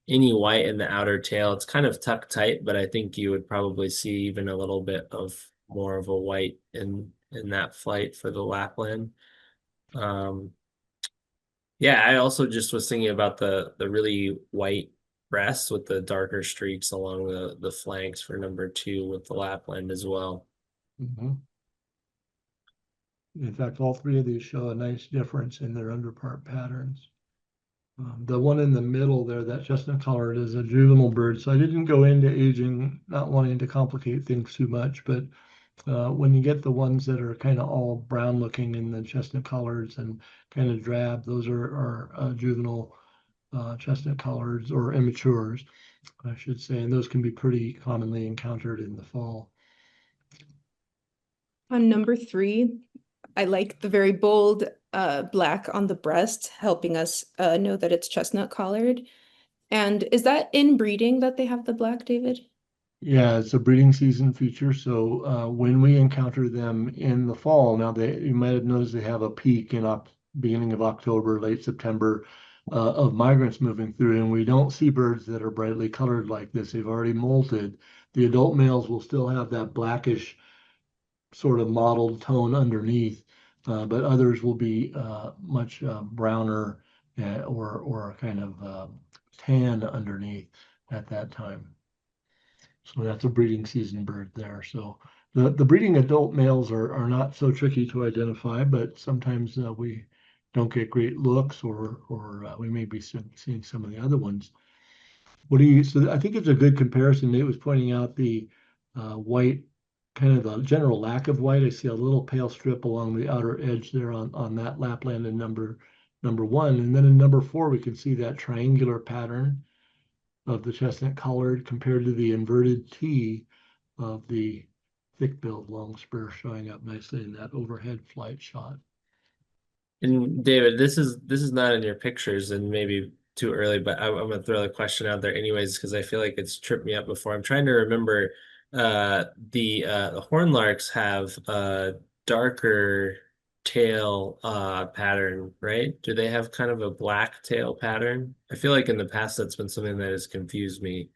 any white in the outer tail. It's kind of tucked tight, but I think you would probably see even a little bit of more of a white in that flight for the Lapland. Um, yeah, I also just was thinking about the really white breasts with the darker streaks along the flanks for number 2 with the Lapland as well. Mhm. In fact, all three of these show a nice difference in their underpart patterns. The one in the middle there, that chestnut colored, is a juvenile bird. So I didn't go into aging, not wanting to complicate things too much, but when you get the ones that are kind of all brown looking in the chestnut colors and kind of drab, those are juvenile chestnut colors or immatures, I should say, and those can be pretty commonly encountered in the fall. On number 3, I like the very bold black on the breast, helping us know that it's chestnut collared. And is that in breeding that they have the black, David? Yeah, it's a breeding season feature. So when we encounter them in the fall, now you might have noticed they have a peak in beginning of October, late September, of migrants moving through, and we don't see birds that are brightly colored like this. They've already molted. The adult males will still have that blackish sort of mottled tone underneath, but others will be much browner or kind of tan underneath at that time. So that's a breeding season bird there. So the breeding adult males are not so tricky to identify, but sometimes we don't get great looks or we may be seeing some of the other ones. So I think it's a good comparison. Nate was pointing out the white, kind of the general lack of white. I see a little pale strip along the outer edge there on that Lapland in number 1. And then in number 4, we can see that triangular pattern of the chestnut colored compared to the inverted T of the thick-billed long spur showing up nicely in that overhead flight shot. And David, this is not in your pictures and maybe too early, but I'm gonna throw the question out there anyways because I feel like it's tripped me up before. I'm trying to remember the hornlarks have a darker tail pattern, right? Do they have kind of a black tail pattern? I feel like in the past that's been something that has confused me.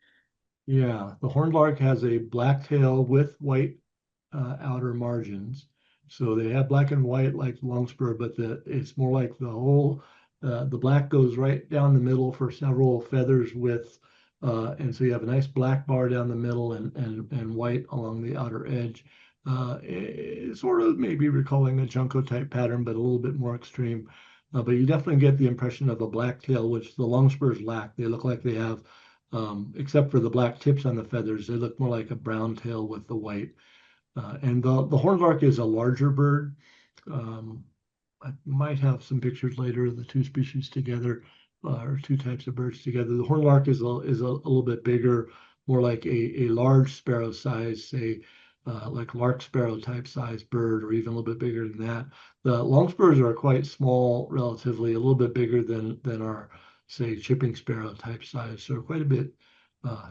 Yeah, the horned lark has a black tail with white outer margins. So they have black and white like longspur, but it's more like the black goes right down the middle for several feathers width. And so you have a nice black bar down the middle and white along the outer edge. Sort of maybe recalling a Junco type pattern, but a little bit more extreme. But you definitely get the impression of a black tail, which the longspurs lack. They look like they have, except for the black tips on the feathers, they look more like a brown tail with the white. And the horned lark is a larger bird. Um, I might have some pictures later of the two species together, or two types of birds together. The horned lark is a little bit bigger, more like a large sparrow size, say, like lark sparrow type size bird, or even a little bit bigger than that. The longspurs are quite small, relatively, a little bit bigger than our, say, chipping sparrow type size, so quite a bit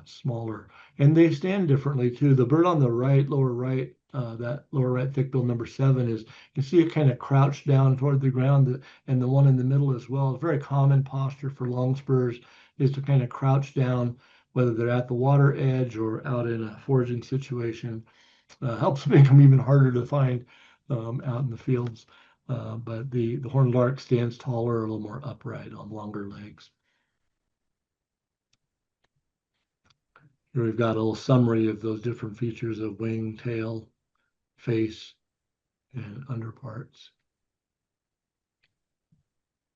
smaller. And they stand differently too. The bird on the right, lower right, that lower right thick bill number 7 is, you can see it kind of crouched down toward the ground, and the one in the middle as well. A very common posture for longspurs is to kind of crouch down, whether they're at the water edge or out in a foraging situation. Helps make them even harder to find out in the fields. but the horned lark stands taller, a little more upright on longer legs. Here we've got a little summary of those different features of wing, tail, face, and underparts.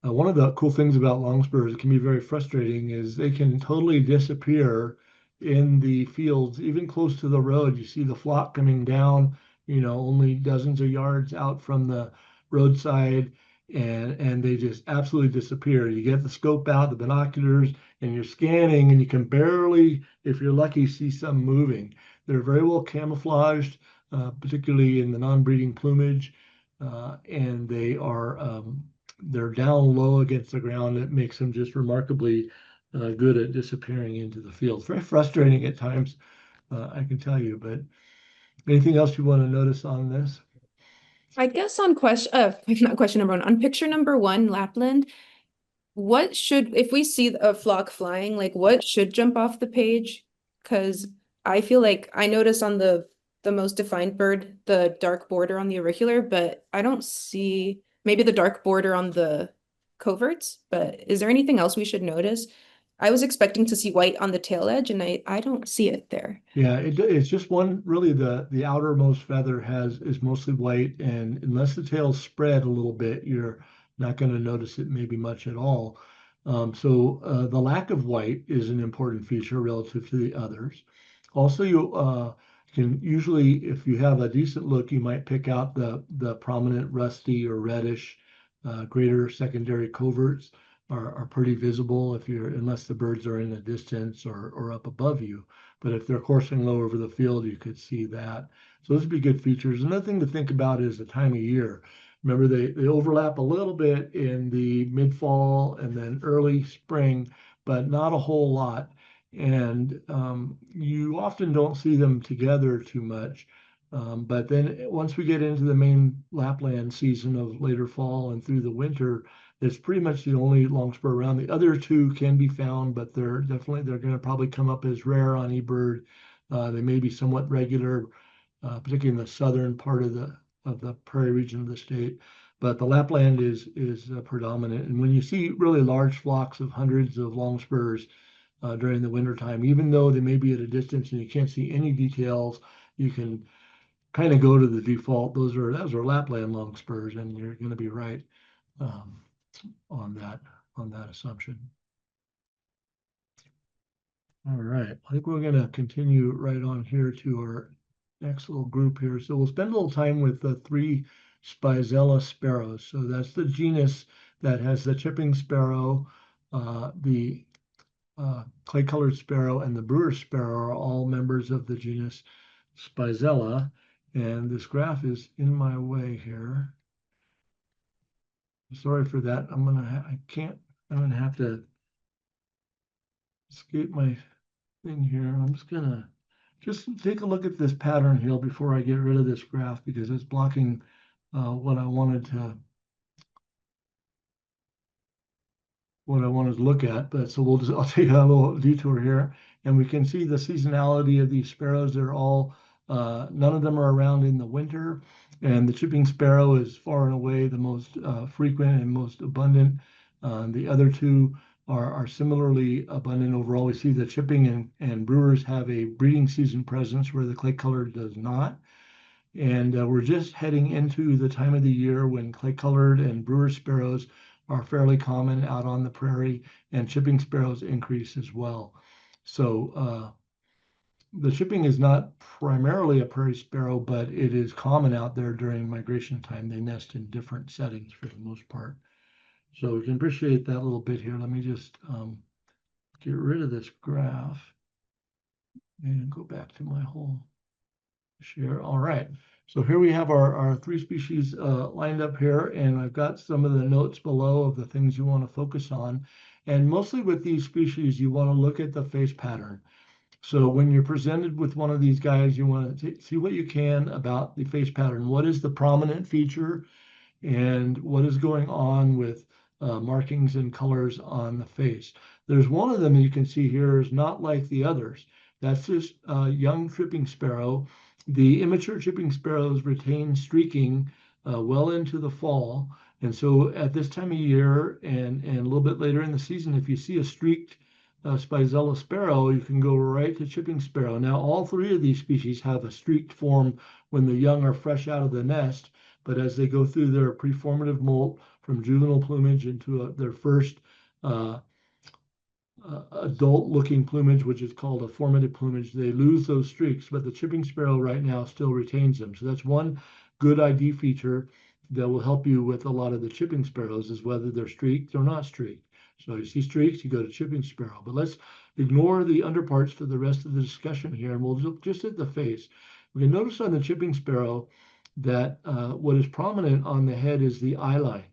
One of the cool things about longspurs, it can be very frustrating, is they can totally disappear in the fields, even close to the road. You see the flock coming down, only dozens of yards out from the roadside, and they just absolutely disappear. You get the scope out, the binoculars, and you're scanning, and you can barely, if you're lucky, see some moving. They're very well camouflaged, particularly in the non-breeding plumage, and they're down low against the ground. It makes them just remarkably good at disappearing into the field. Very frustrating at times, I can tell you. But anything else you want to notice on this? I guess on not question number one, on picture number one, Lapland, if we see a flock flying, like what should jump off the page? Because I feel like I notice on the most defined bird, the dark border on the auricular, but I don't see maybe the dark border on the coverts, but is there anything else we should notice? I was expecting to see white on the tail edge, and I don't see it there. Yeah, it's just one, really the outermost feather is mostly white, and unless the tail's spread a little bit, you're not going to notice it maybe much at all. So the lack of white is an important feature relative to the others. Also, you can usually, if you have a decent look, you might pick out the prominent rusty or reddish greater secondary coverts are pretty visible unless the birds are in the distance or up above you. But if they're coursing low over the field, you could see that. So those would be good features. Another thing to think about is the time of year. Remember, they overlap a little bit in the mid-fall and then early spring, but not a whole lot. And you often don't see them together too much. But then once we get into the main Lapland season of later fall and through the winter, it's pretty much the only longspur around. The other two can be found, but they're going to probably come up as rare on eBird. They may be somewhat regular, particularly in the southern part of the prairie region of the state. But the Lapland is predominant. And when you see really large flocks of hundreds of longspurs during the wintertime, even though they may be at a distance and you can't see any details, you can kind of go to the default. Those are Lapland longspurs, and you're going to be right on that assumption. All right, I think we're going to continue right on here to our next little group here. So we'll spend a little time with the three Spizella sparrows. So that's the genus that has the chipping sparrow, the clay-colored sparrow, and the brewer's sparrow are all members of the genus Spizella. And this graph is in my way here. Sorry for that. I'm gonna have to escape my thing here. I'm just gonna take a look at this pattern here before I get rid of this graph, because it's blocking what I wanted to look at. But so I'll take a little detour here, and we can see the seasonality of these sparrows. They're all none of them are around in the winter, and the chipping sparrow is far and away the most frequent and most abundant. The other two are similarly abundant overall. We see the chipping and brewers have a breeding season presence where the clay colored does not. And we're just heading into the time of the year when clay colored and brewer sparrows are fairly common out on the prairie, and chipping sparrows increase as well. So the chipping is not primarily a prairie sparrow, but it is common out there during migration time. They nest in different settings for the most part. So we can appreciate that little bit here. Let me just get rid of this graph and go back to my whole share. All right. So here we have our three species lined up here, and I've got some of the notes below of the things you want to focus on. And mostly with these species, you want to look at the face pattern. So when you're presented with one of these guys, you want to see what you can about the face pattern. What is the prominent feature, and what is going on with markings and colors on the face? There's one of them you can see here is not like the others. That's this young chipping sparrow. The immature chipping sparrows retain streaking well into the fall. And so at this time of year and a little bit later in the season, if you see a streaked Spizella sparrow, you can go right to chipping sparrow. Now, all three of these species have a streaked form when the young are fresh out of the nest, but as they go through their preformative molt from juvenile plumage into their first adult looking plumage, which is called a formative plumage, they lose those streaks, but the chipping sparrow right now still retains them. So that's one good ID feature that will help you with a lot of the chipping sparrows, is whether they're streaked or not streaked. So you see streaks, you go to chipping sparrow. But let's ignore the underparts for the rest of the discussion here, and we'll look just at the face. We can notice on the chipping sparrow that what is prominent on the head is the eye line.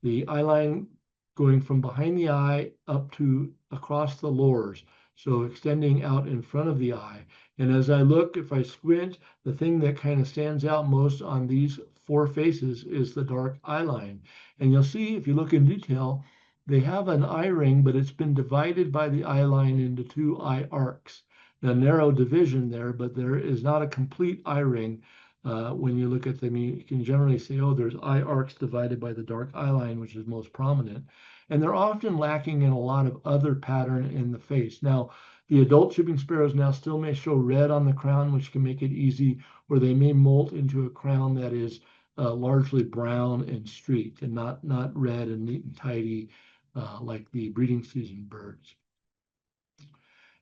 The eye line going from behind the eye up to across the lores, so extending out in front of the eye. And as I look, if I squint, the thing that kind of stands out most on these four faces is the dark eye line. And you'll see if you look in detail, they have an eye ring, but it's been divided by the eye line into two eye arcs. A narrow division there, but there is not a complete eye ring. When you look at them, you can generally say, oh, there's eye arcs divided by the dark eye line, which is most prominent. And they're often lacking in a lot of other pattern in the face. Now, the adult chipping sparrows now still may show red on the crown, which can make it easy, or they may molt into a crown that is largely brown and streaked and not red and neat and tidy like the breeding season birds.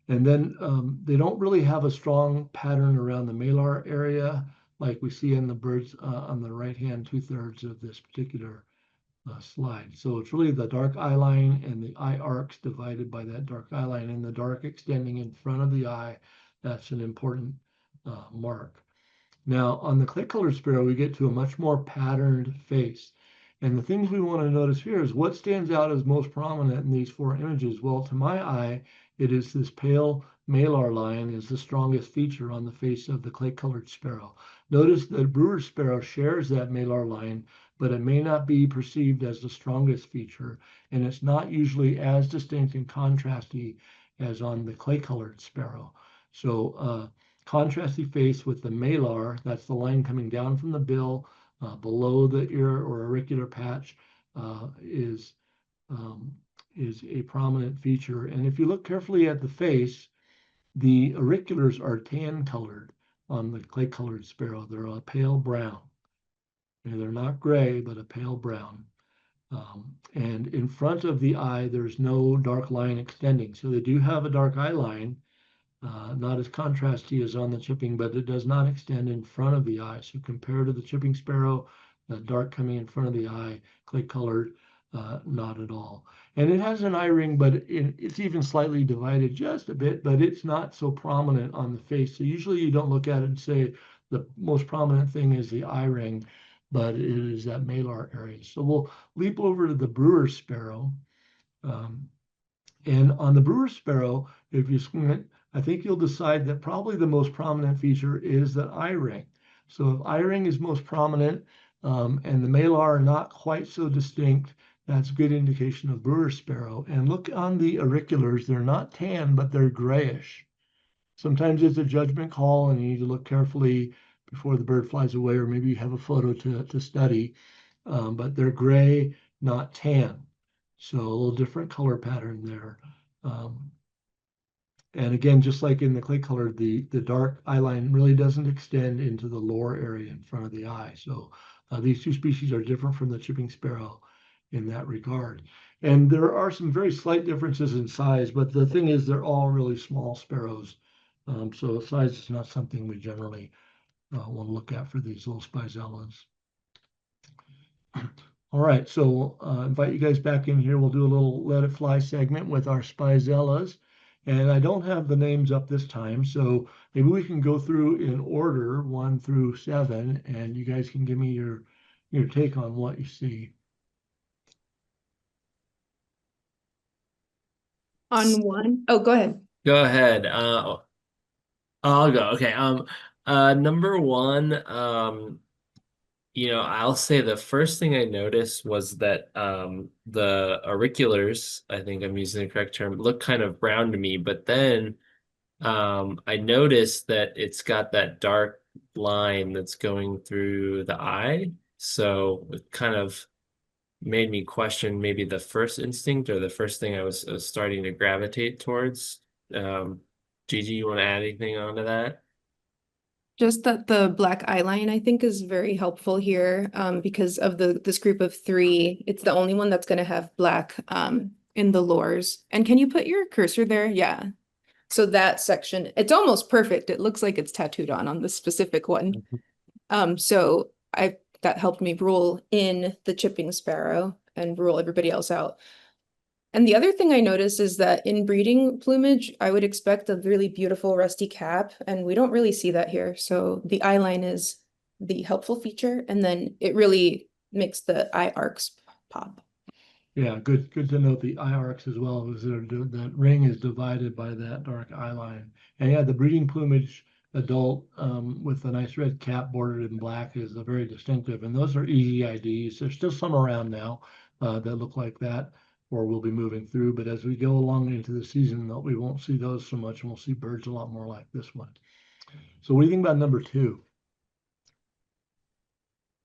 And then they don't really have a strong pattern around the malar area like we see in the birds on the right-hand 2/3 of this particular slide. So it's really the dark eye line and the eye arcs divided by that dark eye line, and the dark extending in front of the eye. That's an important mark. Now, on the clay-colored sparrow, we get to a much more patterned face. And the things we want to notice here is what stands out as most prominent in these four images. Well, to my eye, it is this pale malar line is the strongest feature on the face of the clay-colored sparrow. Notice that brewer's sparrow shares that malar line, but it may not be perceived as the strongest feature, and it's not usually as distinct and contrasty as on the clay-colored sparrow. So contrasty face with the malar, that's the line coming down from the bill, below the ear or auricular patch, is a prominent feature. And if you look carefully at the face, the auriculars are tan colored on the clay colored sparrow. They're a pale brown. And they're not gray, but a pale brown. And in front of the eye, there's no dark line extending. So they do have a dark eye line, not as contrasty as on the chipping, but it does not extend in front of the eye. So compared to the chipping sparrow, the dark coming in front of the eye, clay colored, not at all. And it has an eye ring, but it's even slightly divided just a bit, but it's not so prominent on the face. So usually you don't look at it and say the most prominent thing is the eye ring, but it is that malar area. So we'll leap over to the brewer's sparrow. And on the brewer's sparrow, if you squint, I think you'll decide that probably the most prominent feature is that eye ring. So if eye ring is most prominent and the malar are not quite so distinct, that's a good indication of brewer's sparrow. And look on the auriculars, they're not tan, but they're grayish. Sometimes it's a judgment call and you need to look carefully before the bird flies away, or maybe you have a photo to study, but they're gray, not tan. So a little different color pattern there. And again, just like in the clay color, the dark eye line really doesn't extend into the lower area in front of the eye. So these two species are different from the chipping sparrow in that regard. And there are some very slight differences in size, but the thing is they're all really small sparrows. So size is not something we generally want to look at for these little Spizellas. All right, so invite you guys back in here. We'll do a little Let It Fly segment with our Spizellas. And I don't have the names up this time, so maybe we can go through in order 1 through 7, and you guys can give me your take on what you see. On one? Oh, go ahead. Go ahead. I'll go. Okay. Number one, I'll say the first thing I noticed was that the auriculars, I think I'm using the correct term, look kind of brown to me, but then I noticed that it's got that dark line that's going through the eye. So it kind of made me question maybe the first instinct or the first thing I was starting to gravitate towards. Um, Gigi, you want to add anything onto that? Just that the black eye line, I think, is very helpful here, because of this group of three. It's the only one that's going to have black in the lores. And can you put your cursor there? Yeah. So that section, it's almost perfect. It looks like it's tattooed on this specific one. So that helped me rule in the chipping sparrow and rule everybody else out. And the other thing I noticed is that in breeding plumage, I would expect a really beautiful rusty cap, and we don't really see that here. So the eye line is the helpful feature, and then it really makes the eye arcs pop. Yeah, good to note the eye arcs as well, as that ring is divided by that dark eye line. And yeah, the breeding plumage adult with a nice red cap bordered in black is very distinctive. And those are easy IDs. There's still some around now that look like that, or we'll be moving through. But as we go along into the season, we won't see those so much, and we'll see birds a lot more like this one. So what do you think about number two?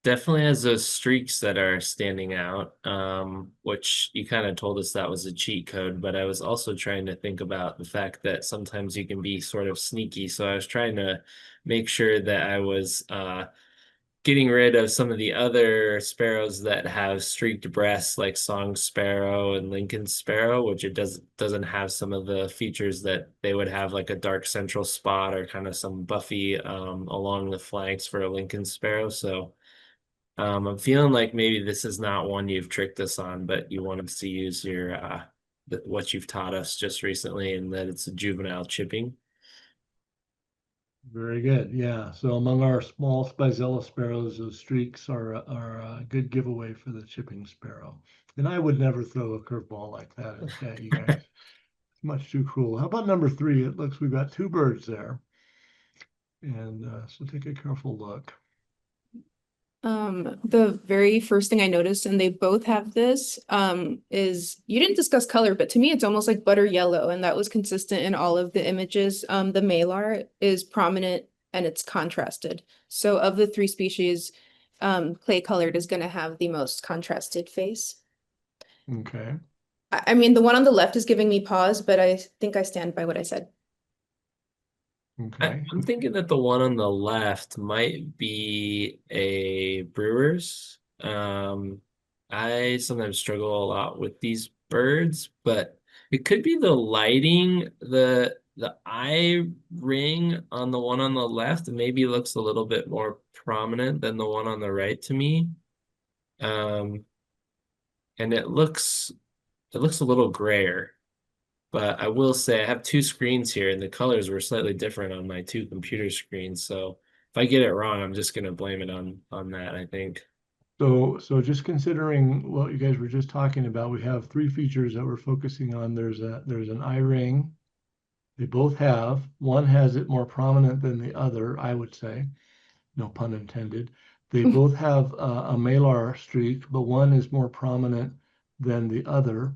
Definitely has those streaks that are standing out, which you kind of told us that was a cheat code, but I was also trying to think about the fact that sometimes you can be sort of sneaky. So I was trying to make sure that I was getting rid of some of the other sparrows that have streaked breasts, like song sparrow and Lincoln sparrow, which it doesn't have some of the features that they would have, like a dark central spot or kind of some buffy along the flanks for a Lincoln sparrow. So I'm feeling like maybe this is not one you've tricked us on, but you want us to use your what you've taught us just recently, and that it's a juvenile chipping. Very good. Yeah. So among our small Spizella sparrows, those streaks are a good giveaway for the chipping sparrow. And I would never throw a curveball like that at you guys. It's much too cruel. How about number three? It looks we've got two birds there. And so take a careful look. The very first thing I noticed, and they both have this, is you didn't discuss color, but to me it's almost like butter yellow, and that was consistent in all of the images. The malar is prominent and it's contrasted. So of the three species, clay colored is going to have the most contrasted face. Okay. I mean, the one on the left is giving me pause, but I think I stand by what I said. Okay. I'm thinking that the one on the left might be a Brewers. I sometimes struggle a lot with these birds, but it could be the lighting, the eye ring on the one on the left maybe looks a little bit more prominent than the one on the right to me. Um, and it looks a little grayer. But I will say I have two screens here and the colors were slightly different on my two computer screens. So if I get it wrong, I'm just gonna blame it on that, I think. So just considering what you guys were just talking about, we have three features that we're focusing on. There's an eye ring. They both have. One has it more prominent than the other, I would say. No pun intended. They both have a malar streak, but one is more prominent than the other.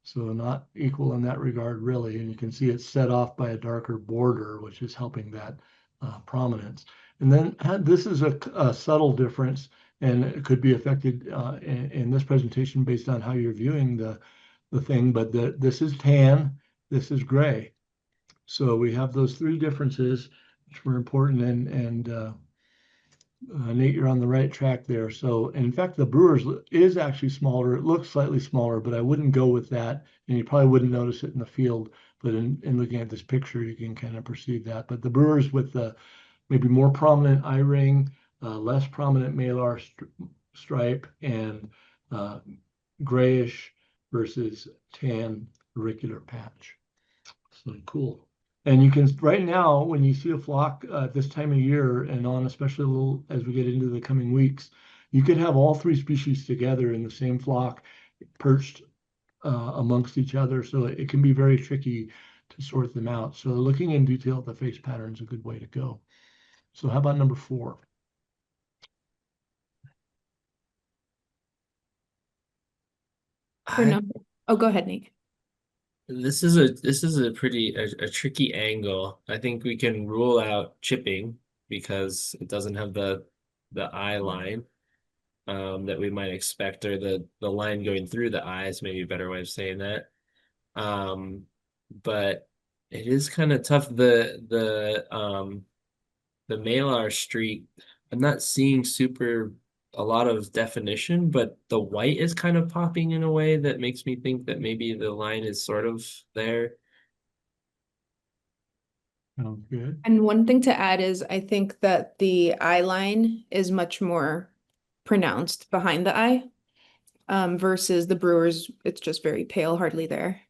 So not equal in that regard, really. And you can see it's set off by a darker border, which is helping that prominence. And then this is a subtle difference, and it could be affected in this presentation based on how you're viewing the thing. But this is tan, this is gray. So we have those three differences, which were important, and Nate, you're on the right track there. So, in fact, the Brewers is actually smaller. It looks slightly smaller, but I wouldn't go with that. And you probably wouldn't notice it in the field. But in looking at this picture, you can kind of perceive that. But the Brewers with the maybe more prominent eye ring, less prominent malar stripe, and grayish versus tan auricular patch. So cool. And you can, right now, when you see a flock this time of year and on, especially a little as we get into the coming weeks, you could have all three species together in the same flock perched amongst each other. So it can be very tricky to sort them out. So looking in detail at the face pattern is a good way to go. So how about number four? For I number, oh, go ahead, Nate. this is a pretty a tricky angle. I think we can rule out chipping because it doesn't have the eye line. that we might expect, or the line going through the eyes, maybe a better way of saying that. But it is kind of tough. The malar streak, I'm not seeing a lot of definition, but the white is kind of popping in a way that makes me think that maybe the line is sort of there. Sounds good. And one thing to add is I think that the eye line is much more pronounced behind the eye, versus the Brewers, it's just very pale, hardly there.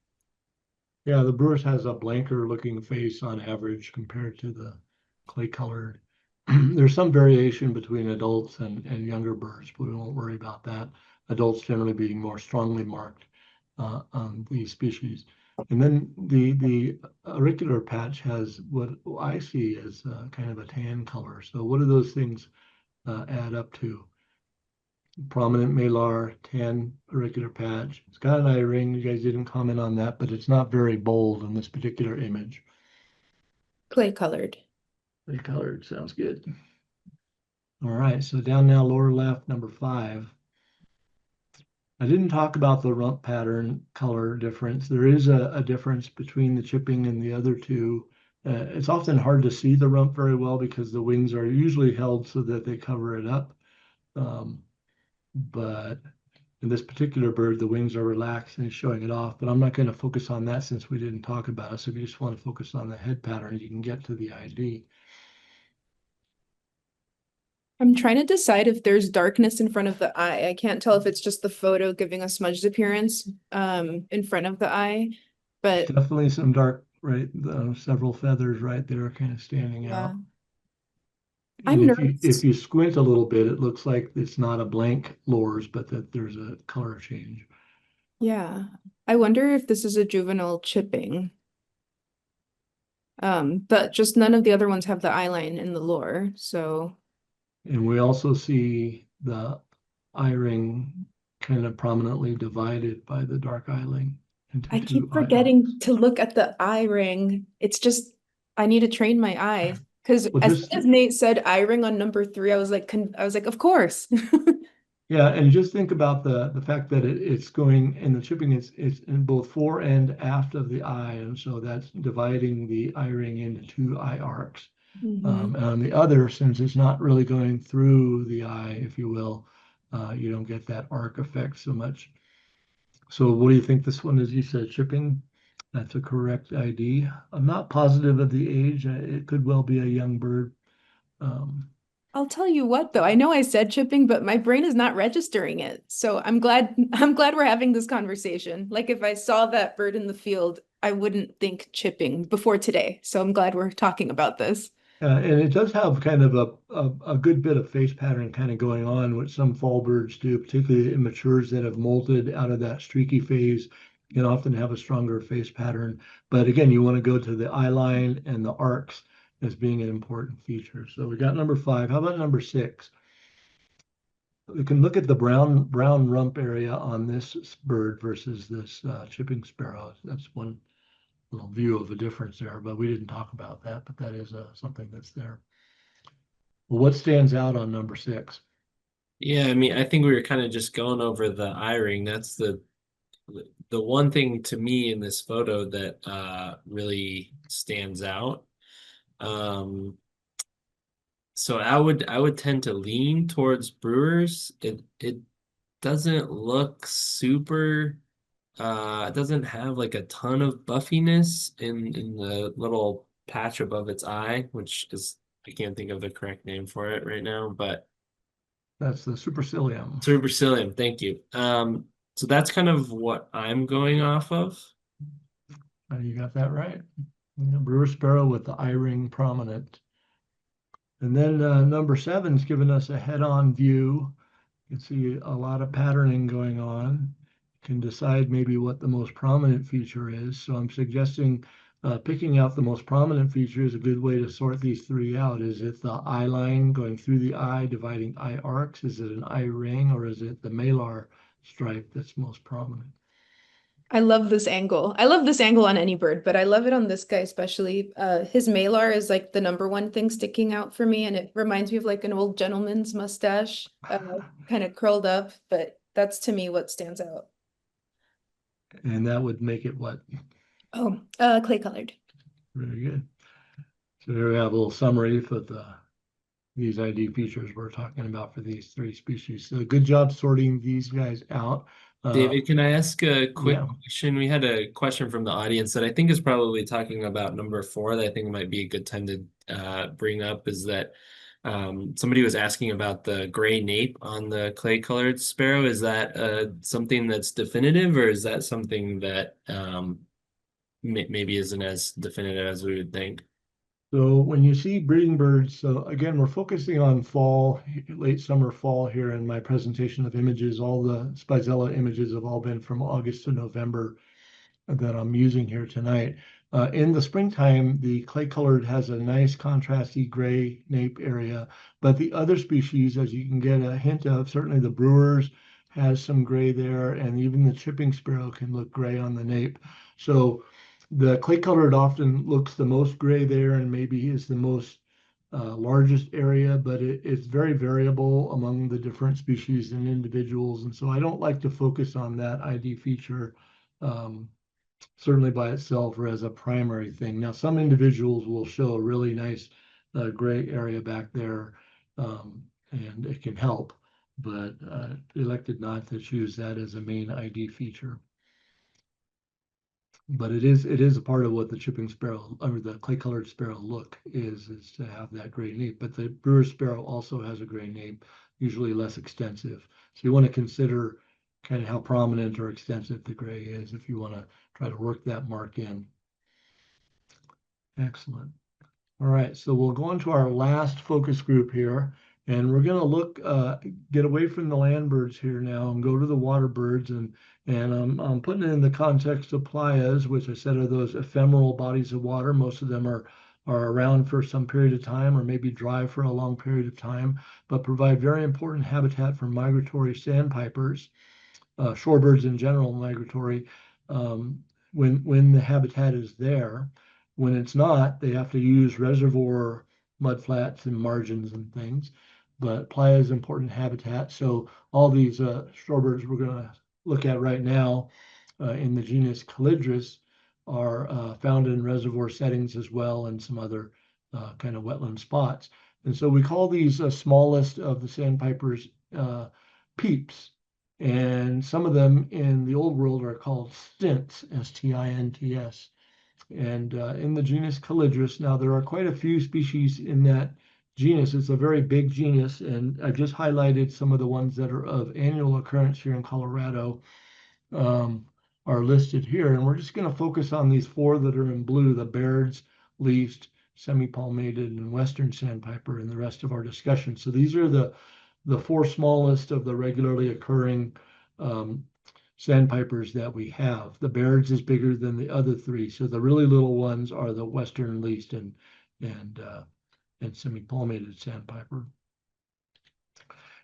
Yeah, the Brewers has a blanker looking face on average compared to the clay colored. There's some variation between adults and younger birds, but we won't worry about that. Adults generally being more strongly marked on these species. And then the auricular patch has what I see as kind of a tan color. So what do those things add up to? Prominent malar, tan auricular patch. It's got an eye ring. You guys didn't comment on that, but it's not very bold in this particular image. Clay colored. Clay colored, sounds good. All right, so down now lower left, number 5. I didn't talk about the rump pattern color difference. There is a difference between the chipping and the other two. It's often hard to see the rump very well because the wings are usually held so that they cover it up. But in this particular bird, the wings are relaxed and it's showing it off, but I'm not going to focus on that since we didn't talk about it. So if you just want to focus on the head pattern, you can get to the ID. I'm trying to decide if there's darkness in front of the eye. I can't tell if it's just the photo giving a smudged appearance in front of the eye, but Definitely some dark, right? Several feathers right there kind of standing yeah. out. I'm And nervous. if you squint a little bit, it looks like it's not a blank lures, but that there's a color change. Yeah. I wonder if this is a juvenile chipping. But just none of the other ones have the eye line in the lure, so And we also see the eye ring kind of prominently divided by the dark eye ring into I two keep eye arcs. forgetting to look at the eye ring. It's just I need to train my eye. Because Well, as just soon as Nate said eye ring on number 3, I was like, of course. yeah, and just think about the fact that it's going in the chipping. It's in both fore and aft of the eye, and so that's dividing the eye ring into two eye arcs. Mhm. And on the other, since it's not really going through the eye, if you will, you don't get that arc effect so much. So what do you think this one is? You said chipping. That's a correct ID. I'm not positive of the age. It could well be a young bird. Um, I'll tell you what though, I know I said chipping, but my brain is not registering it. So I'm glad I'm glad we're having this conversation. Like if I saw that bird in the field, I wouldn't think chipping before today. So I'm glad we're talking about this. and it does have kind of a good bit of face pattern kind of going on, which some fall birds do, particularly immatures that have molted out of that streaky phase can often have a stronger face pattern. But again, you want to go to the eye line and the arcs as being an important feature. So we got number 5. How about number 6? We can look at the brown rump area on this bird versus this chipping sparrow. That's one little view of a difference there, but we didn't talk about that, but that is something that's there. Well, what stands out on number 6? Yeah, I mean, I think we were kind of just going over the eye ring. That's the one thing to me in this photo that really stands out. Um, so I would tend to lean towards Brewers. It doesn't look super it doesn't have like a ton of buffiness in the little patch above its eye, which is I can't think of the correct name for it right now, but That's the supercilium. supercilium, thank you. So that's kind of what I'm going off of. You got that right. Brewer sparrow with the eye ring prominent. And then number 7's giving us a head-on view. You can see a lot of patterning going on. You can decide maybe what the most prominent feature is. So I'm suggesting picking out the most prominent feature is a good way to sort these 3 out. Is it the eye line going through the eye, dividing eye arcs? Is it an eye ring, or is it the malar stripe that's most prominent? I love this angle. I love this angle on any bird, but I love it on this guy especially. His malar is like the number one thing sticking out for me, and it reminds me of like an old gentleman's mustache, kind of curled up, but that's to me what stands out. And that would make it what? Oh, clay colored. Very good. So here we have a little summary for these ID features we're talking about for these three species. So good job sorting these guys out. David, can I ask a quick Yeah. question? We had a question from the audience that I think is probably talking about number 4 that I think might be a good time to bring up is that somebody was asking about the gray nape on the clay-colored sparrow. Is that something that's definitive, or is that something that maybe isn't as definitive as we would think? So when you see breeding birds, so again, we're focusing on fall, late summer, fall here in my presentation of images. All the Spizella images have all been from August to November that I'm using here tonight. In the springtime, the clay colored has a nice contrasty gray nape area, but the other species, as you can get a hint of, certainly the Brewer's has some gray there, and even the chipping sparrow can look gray on the nape. So the clay colored often looks the most gray there and maybe is the most largest area, but it's very variable among the different species and individuals. And so I don't like to focus on that ID feature certainly by itself or as a primary thing. Now, some individuals will show a really nice gray area back there, and it can help, but elected not to choose that as a main ID feature. But it is a part of what the chipping sparrow or the clay colored sparrow look is to have that gray nape. But the brewer sparrow also has a gray nape, usually less extensive. So you want to consider kind of how prominent or extensive the gray is if you want to try to work that mark in. Excellent. All right, so we'll go on to our last focus group here, and we're going to look, get away from the land birds here now and go to the water birds. And I'm putting it in the context of playas, which I said are those ephemeral bodies of water. Most of them are around for some period of time or maybe dry for a long period of time, but provide very important habitat for migratory sandpipers, shorebirds in general, migratory, when the habitat is there. When it's not, they have to use reservoir mudflats and margins and things. But playa is important habitat. So all these shorebirds we're going to look at right now in the genus Calidris are found in reservoir settings as well and some other kind of wetland spots. And so we call these smallest of the sandpipers peeps. And some of them in the old world are called stints, S-T-I-N-T-S. And in the genus Calidris, now there are quite a few species in that genus. It's a very big genus, and I've just highlighted some of the ones that are of annual occurrence here in Colorado are listed here. And we're just going to focus on these 4 that are in blue, the Baird's, least, semi-palmated, and western sandpiper in the rest of our discussion. So these are the 4 smallest of the regularly occurring sandpipers that we have. The Baird's is bigger than the other 3. So the really little ones are the western least and semi-palmated sandpiper.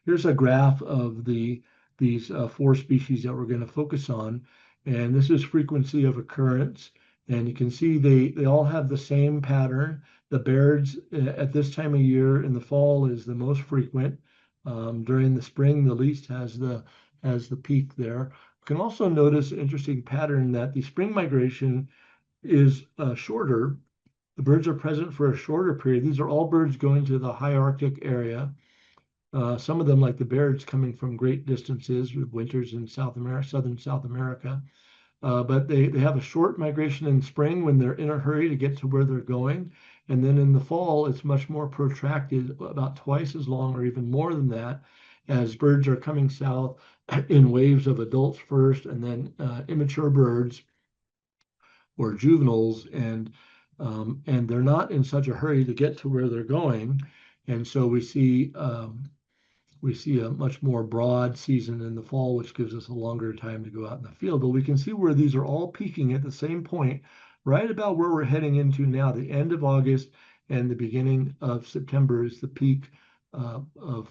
Here's a graph of these 4 species that we're going to focus on. And this is frequency of occurrence. And you can see they all have the same pattern. The Baird's at this time of year in the fall is the most frequent. During the spring, the least has the peak there. You can also notice an interesting pattern that the spring migration is shorter. The birds are present for a shorter period. These are all birds going to the high Arctic area. Some of them, like the Baird's, coming from great distances with winters in South America, southern South America. But they have a short migration in spring when they're in a hurry to get to where they're going. And then in the fall, it's much more protracted, about twice as long or even more than that, as birds are coming south in waves of adults first and then immature birds or juveniles. And they're not in such a hurry to get to where they're going. And so we see a much more broad season in the fall, which gives us a longer time to go out in the field. But we can see where these are all peaking at the same point, right about where we're heading into now. The end of August and the beginning of September is the peak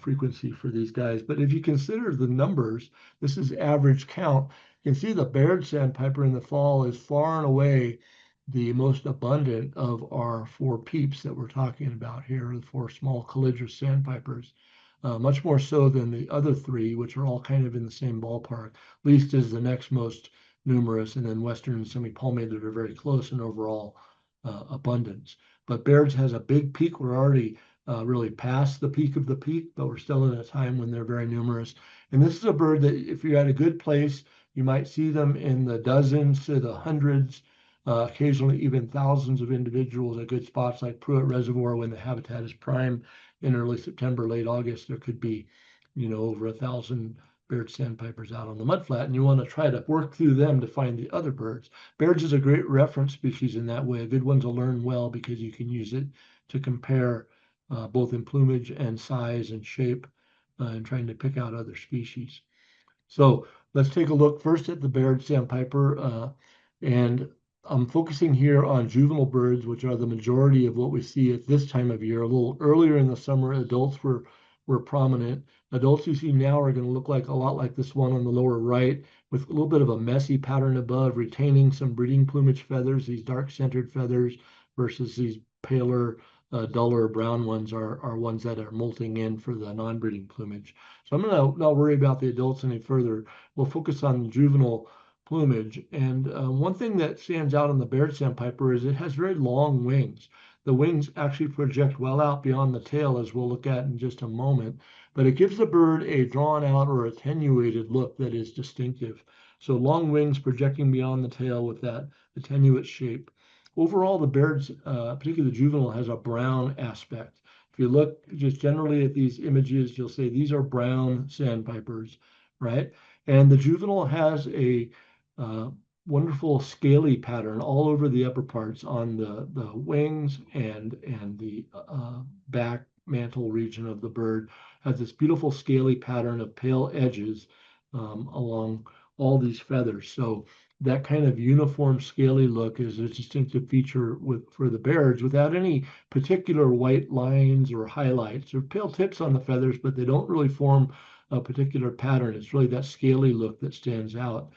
frequency for these guys. But if you consider the numbers, this is average count. You can see the Baird sandpiper in the fall is far and away the most abundant of our four peeps that we're talking about here, the four small caligrous sandpipers, much more so than the other three, which are all kind of in the same ballpark. Least is the next most numerous, and then western and semi-palmated are very close in overall abundance. But Baird's has a big peak. We're already really past the peak of the peak, but we're still in a time when they're very numerous. And this is a bird that if you're at a good place, you might see them in the dozens to the hundreds, occasionally even thousands of individuals at good spots like Pruitt Reservoir when the habitat is prime in early September, late August. There could be, over 1,000 Baird sandpipers out on the mudflat, and you want to try to work through them to find the other birds. Baird's is a great reference species in that way, a good one to learn well because you can use it to compare both in plumage and size and shape and trying to pick out other species. So let's take a look first at the Baird sandpiper, and I'm focusing here on juvenile birds, which are the majority of what we see at this time of year. A little earlier in the summer, adults were prominent. Adults you see now are going to look like a lot like this one on the lower right, with a little bit of a messy pattern above, retaining some breeding plumage feathers, these dark centered feathers, versus these paler, duller brown ones are ones that are molting in for the non-breeding plumage. So I'm going to not worry about the adults any further. We'll focus on juvenile plumage. And one thing that stands out on the Baird sandpiper is it has very long wings. The wings actually project well out beyond the tail, as we'll look at in just a moment, but it gives the bird a drawn out or attenuated look that is distinctive. So long wings projecting beyond the tail with that attenuate shape. Overall, the Baird's, particularly the juvenile, has a brown aspect. If you look just generally at these images, you'll say these are brown sandpipers, right? And the juvenile has a wonderful scaly pattern all over the upper parts on the wings and the back mantle region of the bird. Has this beautiful scaly pattern of pale edges along all these feathers. So that kind of uniform scaly look is a distinctive feature for the Bairds without any particular white lines or highlights. There are pale tips on the feathers, but they don't really form a particular pattern. It's really that scaly look that stands out.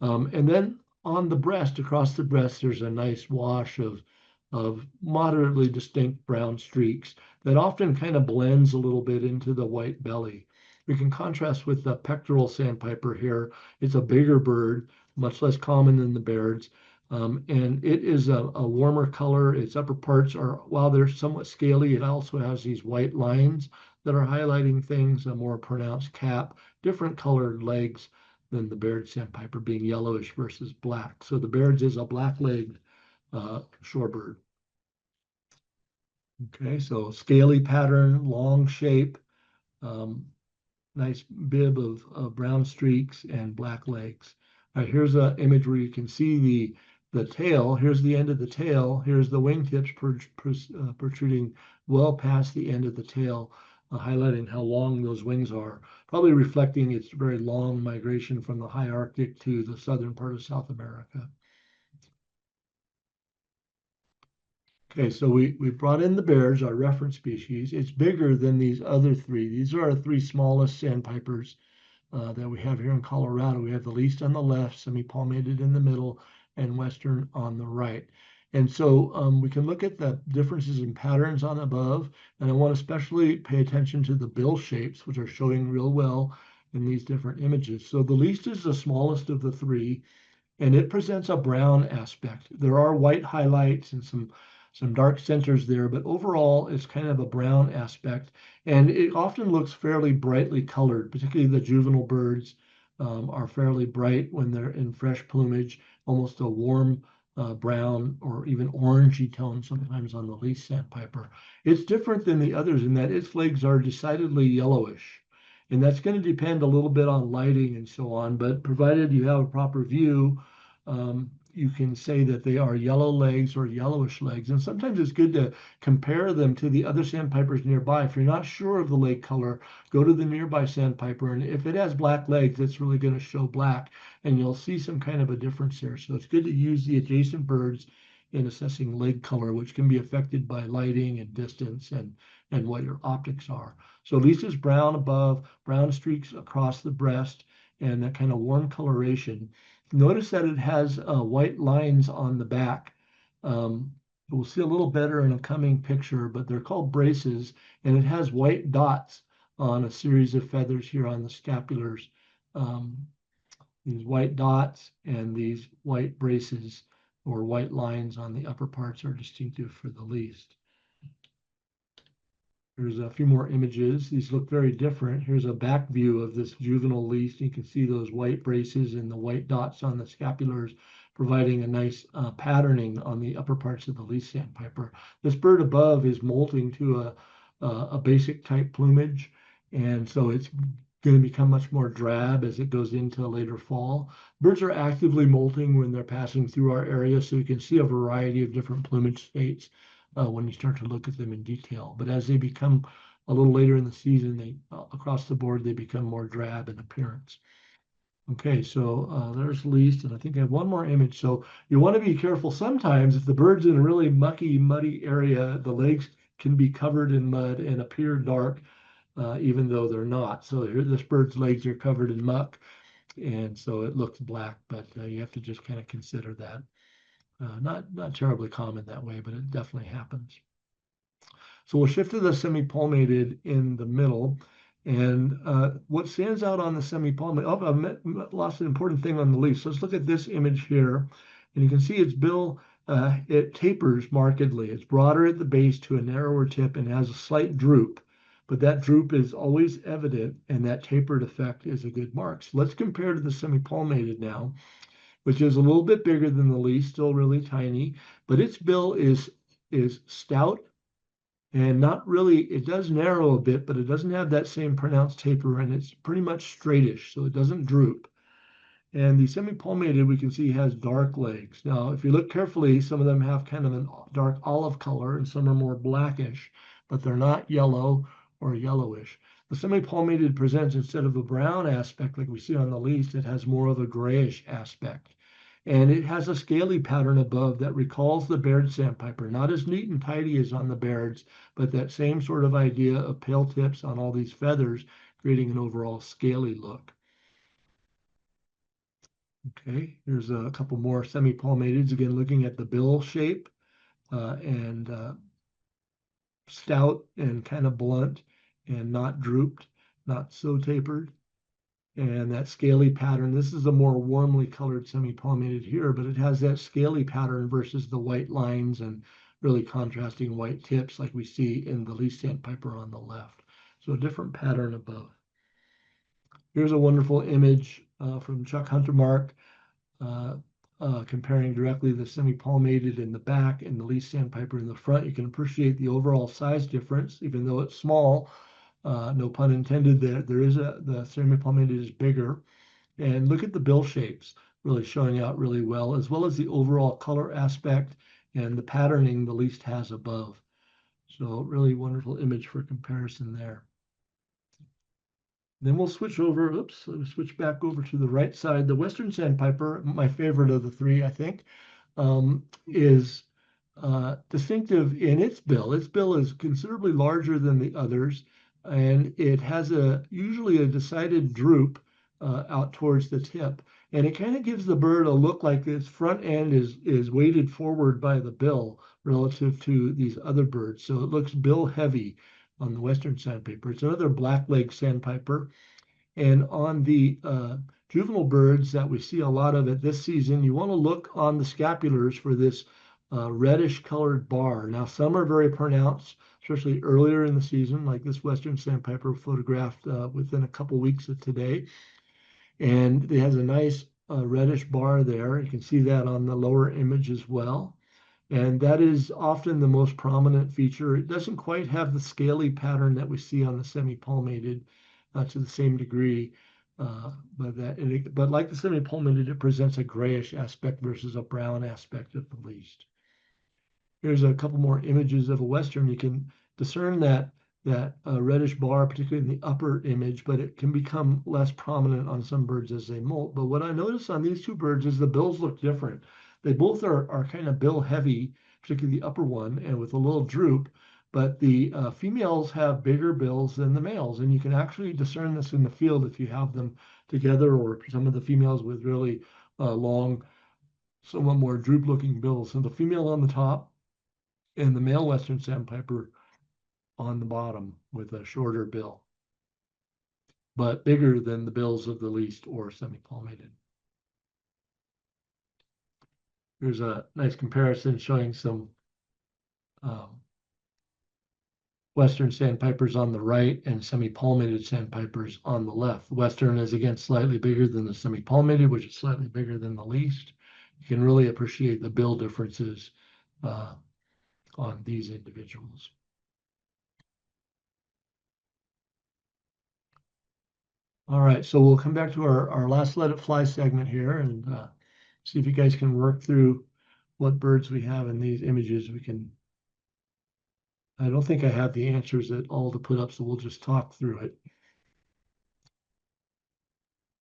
And then on the breast, across the breast, there's a nice wash of moderately distinct brown streaks that often kind of blends a little bit into the white belly. We can contrast with the pectoral sandpiper here. It's a bigger bird, much less common than the Bairds. And it is a warmer color. Its upper parts are, while they're somewhat scaly, it also has these white lines that are highlighting things, a more pronounced cap, different colored legs than the Baird sandpiper being yellowish versus black. So the Baird's is a black-legged shorebird. Okay, so scaly pattern, long shape, nice bib of brown streaks and black legs. All right, here's an image where you can see the tail. Here's the end of the tail. Here's the wingtips protruding well past the end of the tail, highlighting how long those wings are, probably reflecting its very long migration from the high Arctic to the southern part of South America. Okay, so we brought in the Baird's, our reference species. It's bigger than these other three. These are our three smallest sandpipers that we have here in Colorado. We have the least on the left, semi-palmated in the middle, and western on the right. And so we can look at the differences in patterns on above, and I want to especially pay attention to the bill shapes, which are showing real well in these different images. So the least is the smallest of the three, and it presents a brown aspect. There are white highlights and some dark centers there, but overall it's kind of a brown aspect. And it often looks fairly brightly colored, particularly the juvenile birds are fairly bright when they're in fresh plumage, almost a warm brown or even orangey tone sometimes on the least sandpiper. It's different than the others in that its legs are decidedly yellowish. And that's going to depend a little bit on lighting and so on, but provided you have a proper view, you can say that they are yellow legs or yellowish legs. And sometimes it's good to compare them to the other sandpipers nearby. If you're not sure of the leg color, go to the nearby sandpiper. And if it has black legs, it's really going to show black. And you'll see some kind of a difference there. So it's good to use the adjacent birds in assessing leg color, which can be affected by lighting and distance and what your optics are. So Lisa's brown above, brown streaks across the breast, and that kind of warm coloration. Notice that it has white lines on the back. We'll see a little better in a coming picture, but they're called braces, and it has white dots on a series of feathers here on the scapulars. These white dots and these white braces or white lines on the upper parts are distinctive for the least. There's a few more images. These look very different. Here's a back view of this juvenile least. You can see those white braces and the white dots on the scapulars providing a nice patterning on the upper parts of the least sandpiper. This bird above is molting to a basic type plumage, and so it's going to become much more drab as it goes into later fall. Birds are actively molting when they're passing through our area, so you can see a variety of different plumage states when you start to look at them in detail. But as they become a little later in the season, they across the board, they become more drab in appearance. Okay, so there's least, and I think I have one more image. So you want to be careful. Sometimes if the bird's in a really mucky, muddy area, the legs can be covered in mud and appear dark, even though they're not. So here, this bird's legs are covered in muck, and so it looks black, but you have to just kind of consider that. Not terribly common that way, but it definitely happens. So we'll shift to the semi-palmated in the middle. And what stands out on the semi-palmated, I lost an important thing on the leaf. So let's look at this image here. And you can see its bill, it tapers markedly. It's broader at the base to a narrower tip and has a slight droop. But that droop is always evident, and that tapered effect is a good mark. So let's compare to the semi-palmated now, which is a little bit bigger than the least, still really tiny, but its bill is stout and not really, it does narrow a bit, but it doesn't have that same pronounced taper, and it's pretty much straightish, so it doesn't droop. And the semi-palmated, we can see, has dark legs. Now, if you look carefully, some of them have kind of a dark olive color, and some are more blackish, but they're not yellow or yellowish. The semi-palmated presents, instead of a brown aspect like we see on the least, it has more of a grayish aspect. And it has a scaly pattern above that recalls the Baird sandpiper, not as neat and tidy as on the Bairds, but that same sort of idea of pale tips on all these feathers, creating an overall scaly look. Okay, here's a couple more semi-palmateds, again looking at the bill shape and stout and kind of blunt and not drooped, not so tapered. And that scaly pattern, this is a more warmly colored semi-palmated here, but it has that scaly pattern versus the white lines and really contrasting white tips like we see in the least sandpiper on the left. So a different pattern above. Here's a wonderful image from Chuck Huntermark comparing directly the semi-palmated in the back and the least sandpiper in the front. You can appreciate the overall size difference, even though it's small. No pun intended there. The semi-palmated is bigger. And look at the bill shapes really showing out really well, as well as the overall color aspect and the patterning the least has above. So really wonderful image for comparison there. Then we'll switch over, switch back over to the right side. The Western Sandpiper, my favorite of the three, I think, is distinctive in its bill. Its bill is considerably larger than the others, and it has usually a decided droop out towards the tip. And it kind of gives the bird a look like its front end is weighted forward by the bill relative to these other birds. So it looks bill heavy on the Western Sandpiper. It's another black-legged sandpiper. And on the juvenile birds that we see a lot of at this season, you want to look on the scapulars for this reddish colored bar. Now, some are very pronounced, especially earlier in the season, like this Western Sandpiper photographed within a couple weeks of today. And it has a nice reddish bar there. You can see that on the lower image as well. And that is often the most prominent feature. It doesn't quite have the scaly pattern that we see on the semi-palmated to the same degree, but like the semi-palmated, it presents a grayish aspect versus a brown aspect at the least. Here's a couple more images of a Western. You can discern that reddish bar, particularly in the upper image, but it can become less prominent on some birds as they molt. But what I notice on these two birds is the bills look different. They both are kind of bill heavy, particularly the upper one, and with a little droop. But the females have bigger bills than the males, and you can actually discern this in the field if you have them together, or some of the females with really long, somewhat more droop-looking bills. So the female on the top, and the male Western Sandpiper on the bottom with a shorter bill, but bigger than the bills of the least or semi-palmated. Here's a nice comparison showing some Western sandpipers on the right and semi-palmated sandpipers on the left. The Western is again slightly bigger than the semi-palmated, which is slightly bigger than the least. You can really appreciate the bill differences on these individuals. All right, so we'll come back to our last Let It Fly segment here and see if you guys can work through what birds we have in these images. I don't think I have the answers at all to put up, so we'll just talk through it.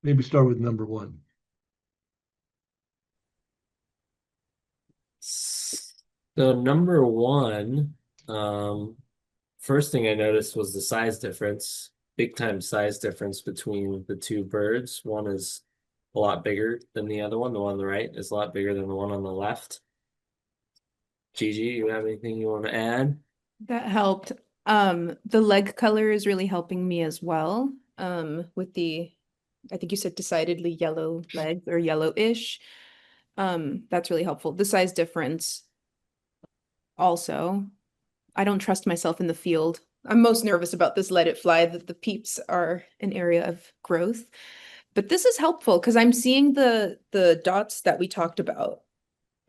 Maybe start with number one. So number one, first thing I noticed was the size difference, big time size difference between the two birds. One is a lot bigger than the other one. The one on the right is a lot bigger than the one on the left. Gigi, you have anything you want to add? That helped. The leg color is really helping me as well. With the, I think you said decidedly yellow legs or yellowish. That's really helpful. The size difference also. I don't trust myself in the field. I'm most nervous about this Let It Fly, that the peeps are an area of growth. But this is helpful because I'm seeing the dots that we talked about.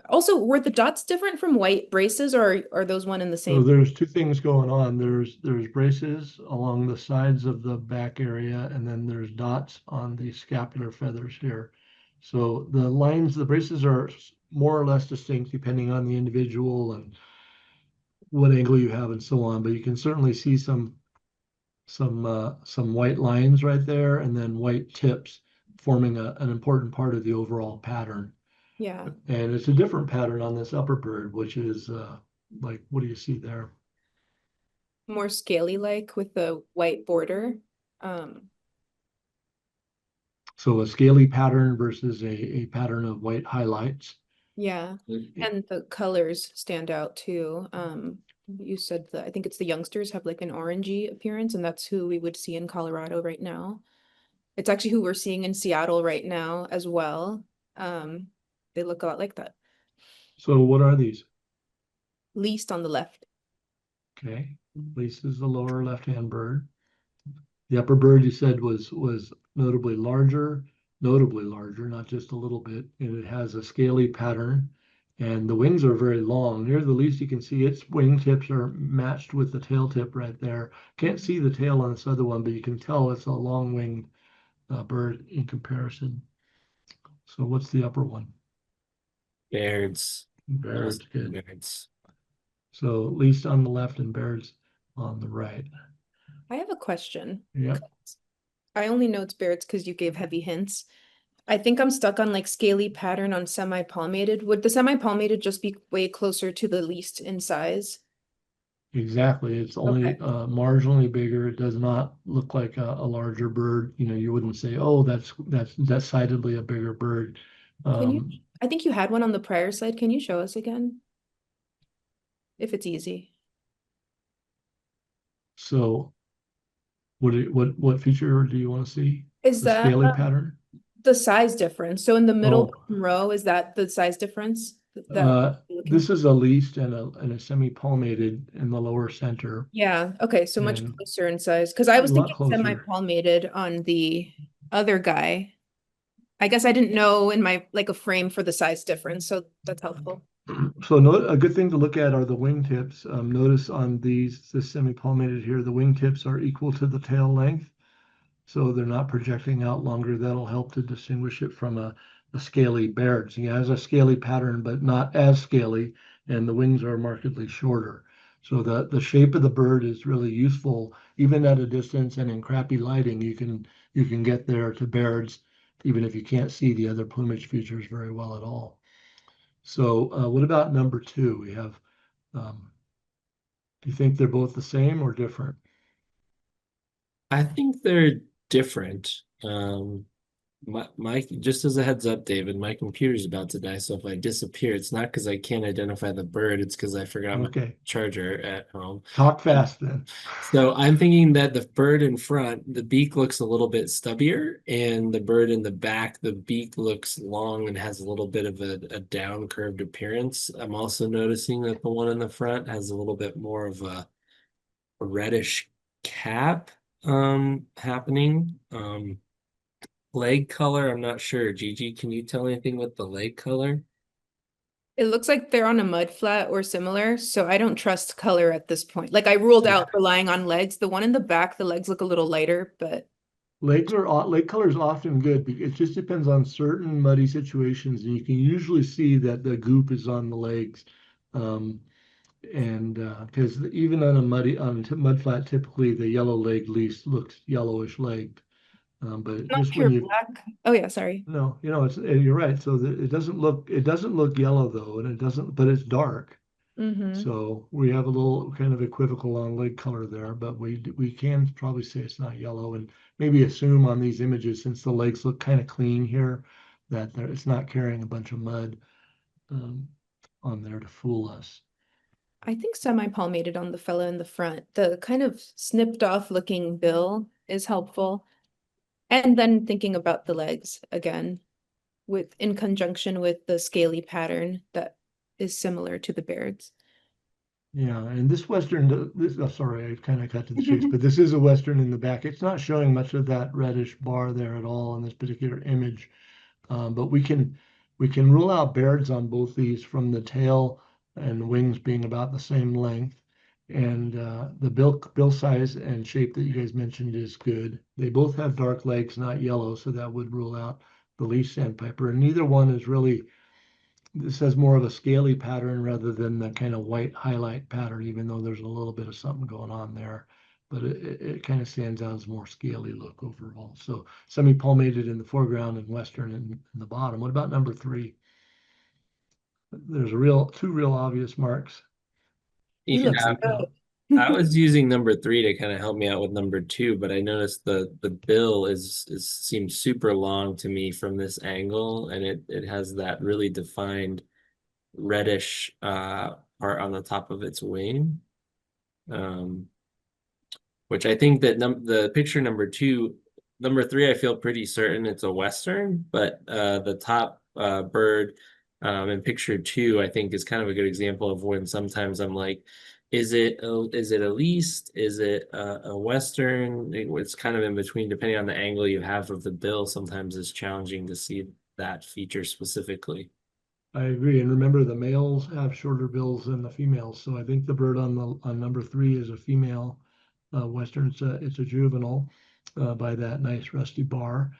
Also, were the dots different from white braces, or are those one and the So same? there's two things going on. There's braces along the sides of the back area, and then there's dots on the scapular feathers here. So the lines, the braces are more or less distinct depending on the individual and what angle you have and so on. But you can certainly see some white lines right there, and then white tips forming an important part of the overall pattern. Yeah. And it's a different pattern on this upper bird, which is like, what do you see there? More scaly-like with the white border. So a scaly pattern versus a pattern of white highlights. Yeah, Mm-hmm. and the colors stand out too. You said that I think it's the youngsters have like an orangey appearance, and that's who we would see in Colorado right now. It's actually who we're seeing in Seattle right now as well. They look a lot like that. So what are these? Least on the left. Okay, Lisa is the lower left-hand bird. The upper bird you said was notably larger, not just a little bit, and it has a scaly pattern, and the wings are very long. Near the least, you can see its wing tips are matched with the tail tip right there. Can't see the tail on this other one, but you can tell it's a long-winged bird in comparison. So what's the upper one? Birds. Birds, good. Birds. So least on the left and Baird's on the right. I have a question. Yep. I only know it's Barrett's because you gave heavy hints. I think I'm stuck on like scaly pattern on semi-palmated. Would the semi-palmated just be way closer to the least in size? Exactly. It's only Okay. marginally bigger. It does not look like a larger bird. You know, you wouldn't say, oh, that's decidedly a bigger bird. Can you, I think you had one on the prior slide. Can you show us again? If it's easy. So what feature do you want to see? Is The that scaly pattern? the size difference? So in the middle Oh, row, is that the size difference that you're looking this is a least and a semi-palmated in the lower center, Yeah, okay, so much and closer in size. Because I a was lot thinking closer. semi-palmated on the other guy. I guess I didn't know in my like a frame for the size difference, so that's helpful. So a good thing to look at are the wingtips. Notice on this semi-palmated here, the wingtips are equal to the tail length. So they're not projecting out longer. That'll help to distinguish it from a scaly Baird. So it has a scaly pattern, but not as scaly, and the wings are markedly shorter. So the shape of the bird is really useful, even at a distance and in crappy lighting. You can get there to Baird's, even if you can't see the other plumage features very well at all. So what about number two? We have, do you think they're both the same or different? I think they're different. My just as a heads up, David, my computer's about to die, so if I disappear, it's not because I can't identify the bird, it's because I forgot my Okay, charger at home. talk fast then. So I'm thinking that the bird in front, the beak looks a little bit stubbier, and the bird in the back, the beak looks long and has a little bit of a down curved appearance. I'm also noticing that the one in the front has a little bit more of a reddish cap happening. Leg color, I'm not sure. Gigi, can you tell anything with the leg color? It looks like they're on a mud flat or similar, so I don't trust color at this point. Like I ruled Yeah. out relying on legs. The one in the back, the legs look a little lighter, but Leg color is often good because it just depends on certain muddy situations, and you can usually see that the goop is on the legs. Um, and because even on a mud flat, typically the yellow leg least looks yellowish legged. But not just when pure you black. Oh yeah, sorry. no, it's you're right. So it doesn't look yellow though, and it doesn't, but it's dark. Mm-hmm. So we have a little kind of equivocal on leg color there, but we can probably say it's not yellow, and maybe assume on these images, since the legs look kind of clean here, that it's not carrying a bunch of mud um, on there to fool us. I think semi-palmated on the fella in the front. The kind of snipped off looking bill is helpful. And then thinking about the legs again, with in conjunction with the scaly pattern that is similar to the Baird's. Yeah, and this Western, sorry, I kind of cut to the chase, but this is a Western in the back. It's not showing much of that reddish bar there at all in this particular image. But we can rule out Bairds on both these from the tail and wings being about the same length. And the bill size and shape that you guys mentioned is good. They both have dark legs, not yellow, so that would rule out the leaf sandpiper. And neither one is really, this has more of a scaly pattern rather than the kind of white highlight pattern, even though there's a little bit of something going on there. But it kind of stands out as more scaly look overall. So semi-palmated in the foreground and Western in the bottom. What about number three? There's two real obvious marks. He looks Yeah, I good. was using number three to kind of help me out with number two, but I noticed the bill is seems super long to me from this angle, and it has that really defined reddish part on the top of its wing. Um, which I think that the picture number two, number three, I feel pretty certain it's a Western, but the top bird in picture two, I think is kind of a good example of when sometimes I'm like, is it a least? Is it a Western? It's kind of in between, depending on the angle you have of the bill. Sometimes it's challenging to see that feature specifically. I agree. And remember, the males have shorter bills than the females. So I think the bird on number three is a female Western. It's a juvenile by that nice rusty bar,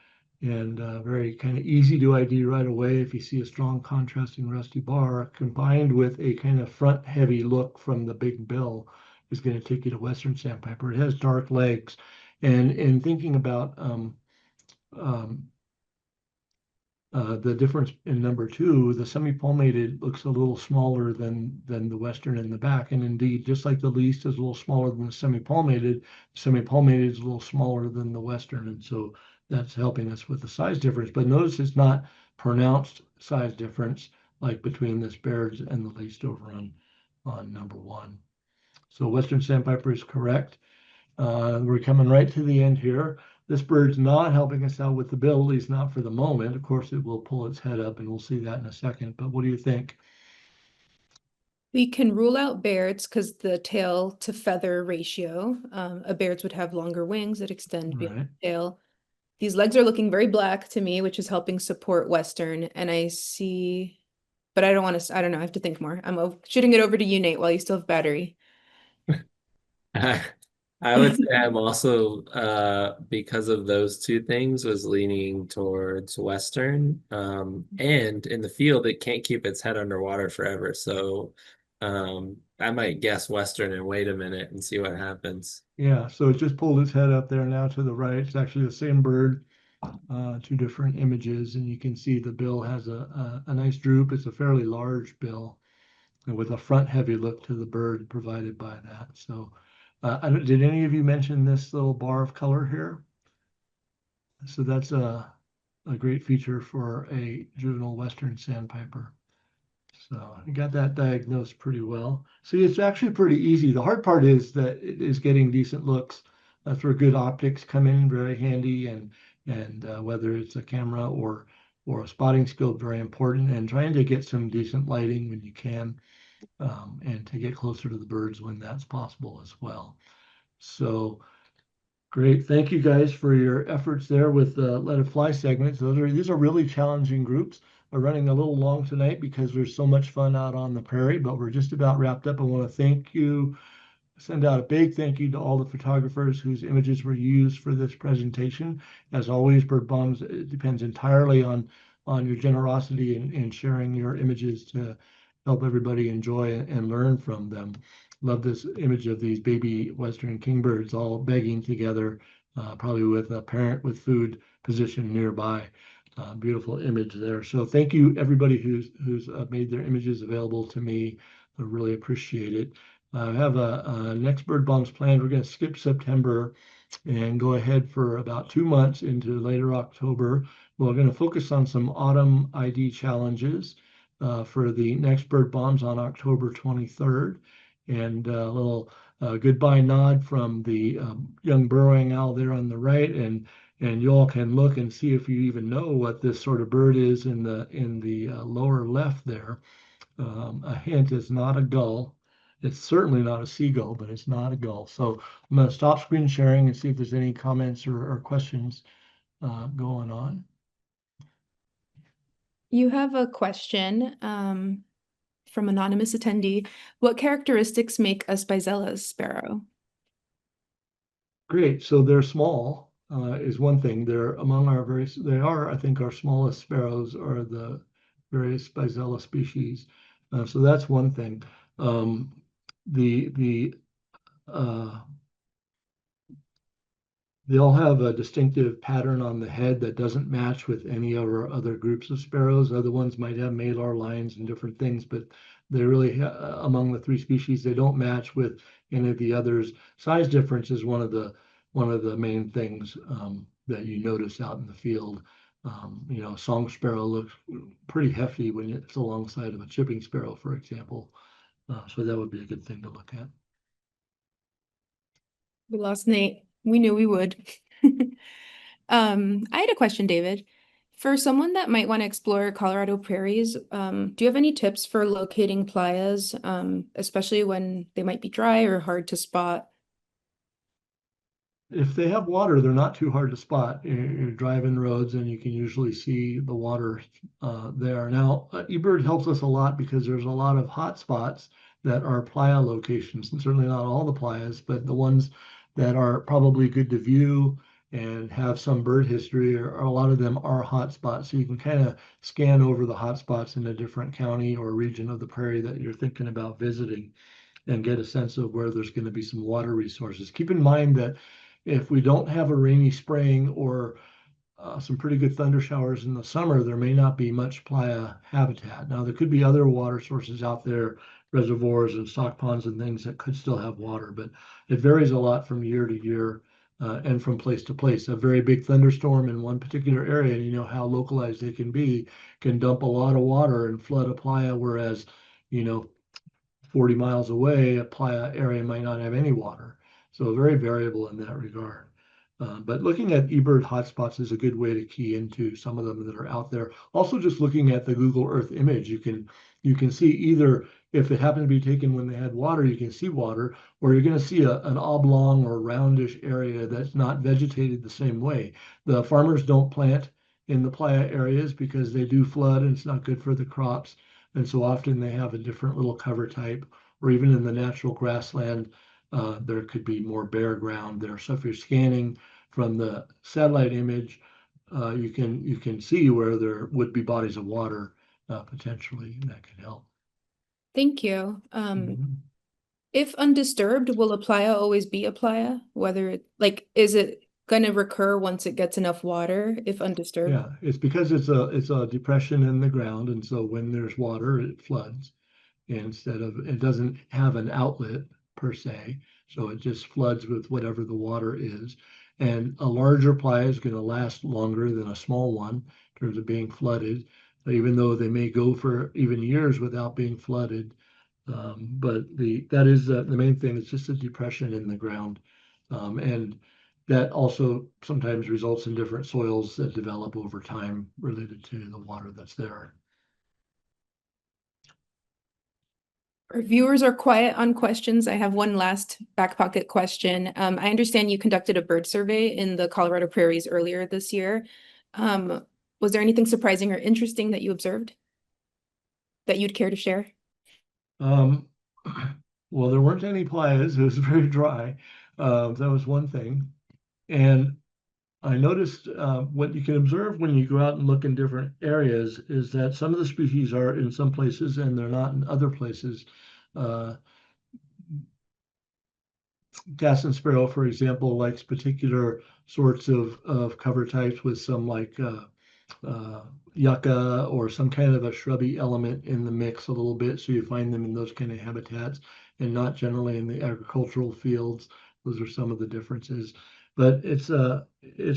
and very kind of easy to ID right away if you see a strong contrasting rusty bar combined with a kind of front heavy look from the big bill is going to take you to Western sandpiper. It has dark legs, and in thinking about um, the difference in number two, the semi-palmated looks a little smaller than the Western in the back. And indeed, just like the least is a little smaller than the semi-palmated is a little smaller than the Western. And so that's helping us with the size difference. But notice it's not pronounced size difference like between this Baird's and the least over on number one. So Western Sandpiper is correct. We're coming right to the end here. This bird's not helping us out with the bill, at least not for the moment. Of course, it will pull its head up, and we'll see that in a second. But what do you think? We can rule out Baird's because the tail to feather ratio. A Baird's would have longer wings that extend beyond Right. the tail. These legs are looking very black to me, which is helping support Western. And I see, but I don't want to, I don't know, I have to think more. I'm shooting it over to you, Nate, while you still have battery. I would say I'm also because of those two things was leaning towards Western. And in the field it can't keep its head underwater forever. So I might guess Western and wait a minute and see what happens. Yeah, so it just pulled its head up there now to the right. It's actually the same bird. two different images, and you can see the bill has a nice droop. It's a fairly large bill, and with a front heavy look to the bird provided by that. So, did any of you mention this little bar of color here? So that's a great feature for a juvenile western sandpiper. So I got that diagnosed pretty well. See, it's actually pretty easy. The hard part is that it is getting decent looks. That's where good optics come in very handy, and whether it's a camera or a spotting scope, very important. And trying to get some decent lighting when you can, and to get closer to the birds when that's possible as well. So great. Thank you guys for your efforts there with the Let It Fly segments. These are really challenging groups. We're running a little long tonight because there's so much fun out on the prairie, but we're just about wrapped up. I want to thank you, send out a big thank you to all the photographers whose images were used for this presentation. As always, Bird Bombs, it depends entirely on your generosity in sharing your images to help everybody enjoy and learn from them. Love this image of these baby Western kingbirds all begging together, probably with a parent with food positioned nearby. Beautiful image there. So thank you everybody who's made their images available to me. I really appreciate it. I have a next Bird Bombs planned. We're going to skip September and go ahead for about 2 months into later October. We're going to focus on some autumn ID challenges for the next Bird Bombs on October 23rd. And a little goodbye nod from the young burrowing owl there on the right. And you all can look and see if you even know what this sort of bird is in the lower left there. A hint is not a gull. It's certainly not a seagull, but it's not a gull. So I'm going to stop screen sharing and see if there's any comments or questions going on. You have a question from anonymous attendee. What characteristics make a Spizella sparrow? Great. So they're small is one thing. They're among our they are, I think, our smallest sparrows are the various Spizella species. So that's one thing. The They all have a distinctive pattern on the head that doesn't match with any of our other groups of sparrows. Other ones might have malar lines and different things, but they really, among the three species, they don't match with any of the others. Size difference is one of the main things that you notice out in the field. Song sparrow looks pretty hefty when it's alongside of a chipping sparrow, for example. So that would be a good thing to look at. We lost Nate. We knew we would. I had a question, David. For someone that might want to explore Colorado prairies, do you have any tips for locating playas, especially when they might be dry or hard to spot? If they have water, they're not too hard to spot. You're driving roads and you can usually see the water there. Now, eBird helps us a lot because there's a lot of hot spots that are playa locations, and certainly not all the playas, but the ones that are probably good to view and have some bird history, or a lot of them are hot spots. So you can kind of scan over the hot spots in a different county or region of the prairie that you're thinking about visiting and get a sense of where there's going to be some water resources. Keep in mind that if we don't have a rainy spring or some pretty good thunder showers in the summer, there may not be much playa habitat. Now, there could be other water sources out there, reservoirs and stock ponds and things that could still have water, but it varies a lot from year to year and from place to place. A very big thunderstorm in one particular area, and you know how localized they can be, can dump a lot of water and flood a playa, whereas, 40 miles away, a playa area might not have any water. So very variable in that regard. But looking at eBird hotspots is a good way to key into some of them that are out there. Also, just looking at the Google Earth image, you can see either if it happened to be taken when they had water, you can see water, or you're going to see an oblong or roundish area that's not vegetated the same way. The farmers don't plant in the playa areas because they do flood and it's not good for the crops. And so often they have a different little cover type, or even in the natural grassland, there could be more bare ground there. So if you're scanning from the satellite image, you can see where there would be bodies of water potentially that could help. Thank you. If undisturbed, will a playa always be a playa? Whether is it gonna recur once it gets enough water if undisturbed? Yeah, it's because it's a depression in the ground, and so when there's water, it floods. Instead of, it doesn't have an outlet per se, so it just floods with whatever the water is. And a larger playa is going to last longer than a small one in terms of being flooded, even though they may go for even years without being flooded. But that is the main thing. It's just a depression in the ground, and that also sometimes results in different soils that develop over time related to the water that's there. Our viewers are quiet on questions. I have one last back pocket question. I understand you conducted a bird survey in the Colorado prairies earlier this year. Was there anything surprising or interesting that you observed that you'd care to share? Um, well, there weren't any playas. It was very dry. That was one thing. And I noticed what you can observe when you go out and look in different areas is that some of the species are in some places and they're not in other places. Uh, Gaston sparrow, for example, likes particular sorts of cover types with some like yucca or some kind of a shrubby element in the mix a little bit. So you find them in those kind of habitats and not generally in the agricultural fields. Those are some of the differences. But it's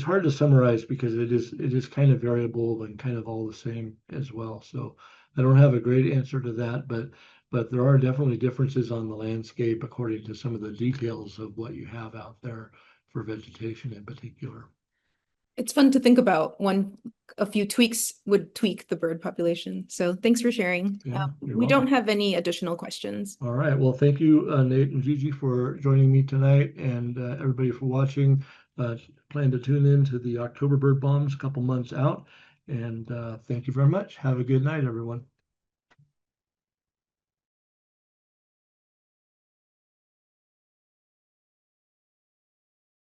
hard to summarize because it is kind of variable and kind of all the same as well. So I don't have a great answer to that, but there are definitely differences on the landscape according to some of the details of what you have out there for vegetation in particular. It's fun to think about when a few tweaks would tweak the bird population. So thanks for sharing. Yeah, you're We don't welcome. have any additional questions. All right. Well, thank you, Nate and Gigi, for joining me tonight, and everybody for watching. Plan to tune in to the October bird bombs a couple months out. And thank you very much. Have a good night, everyone.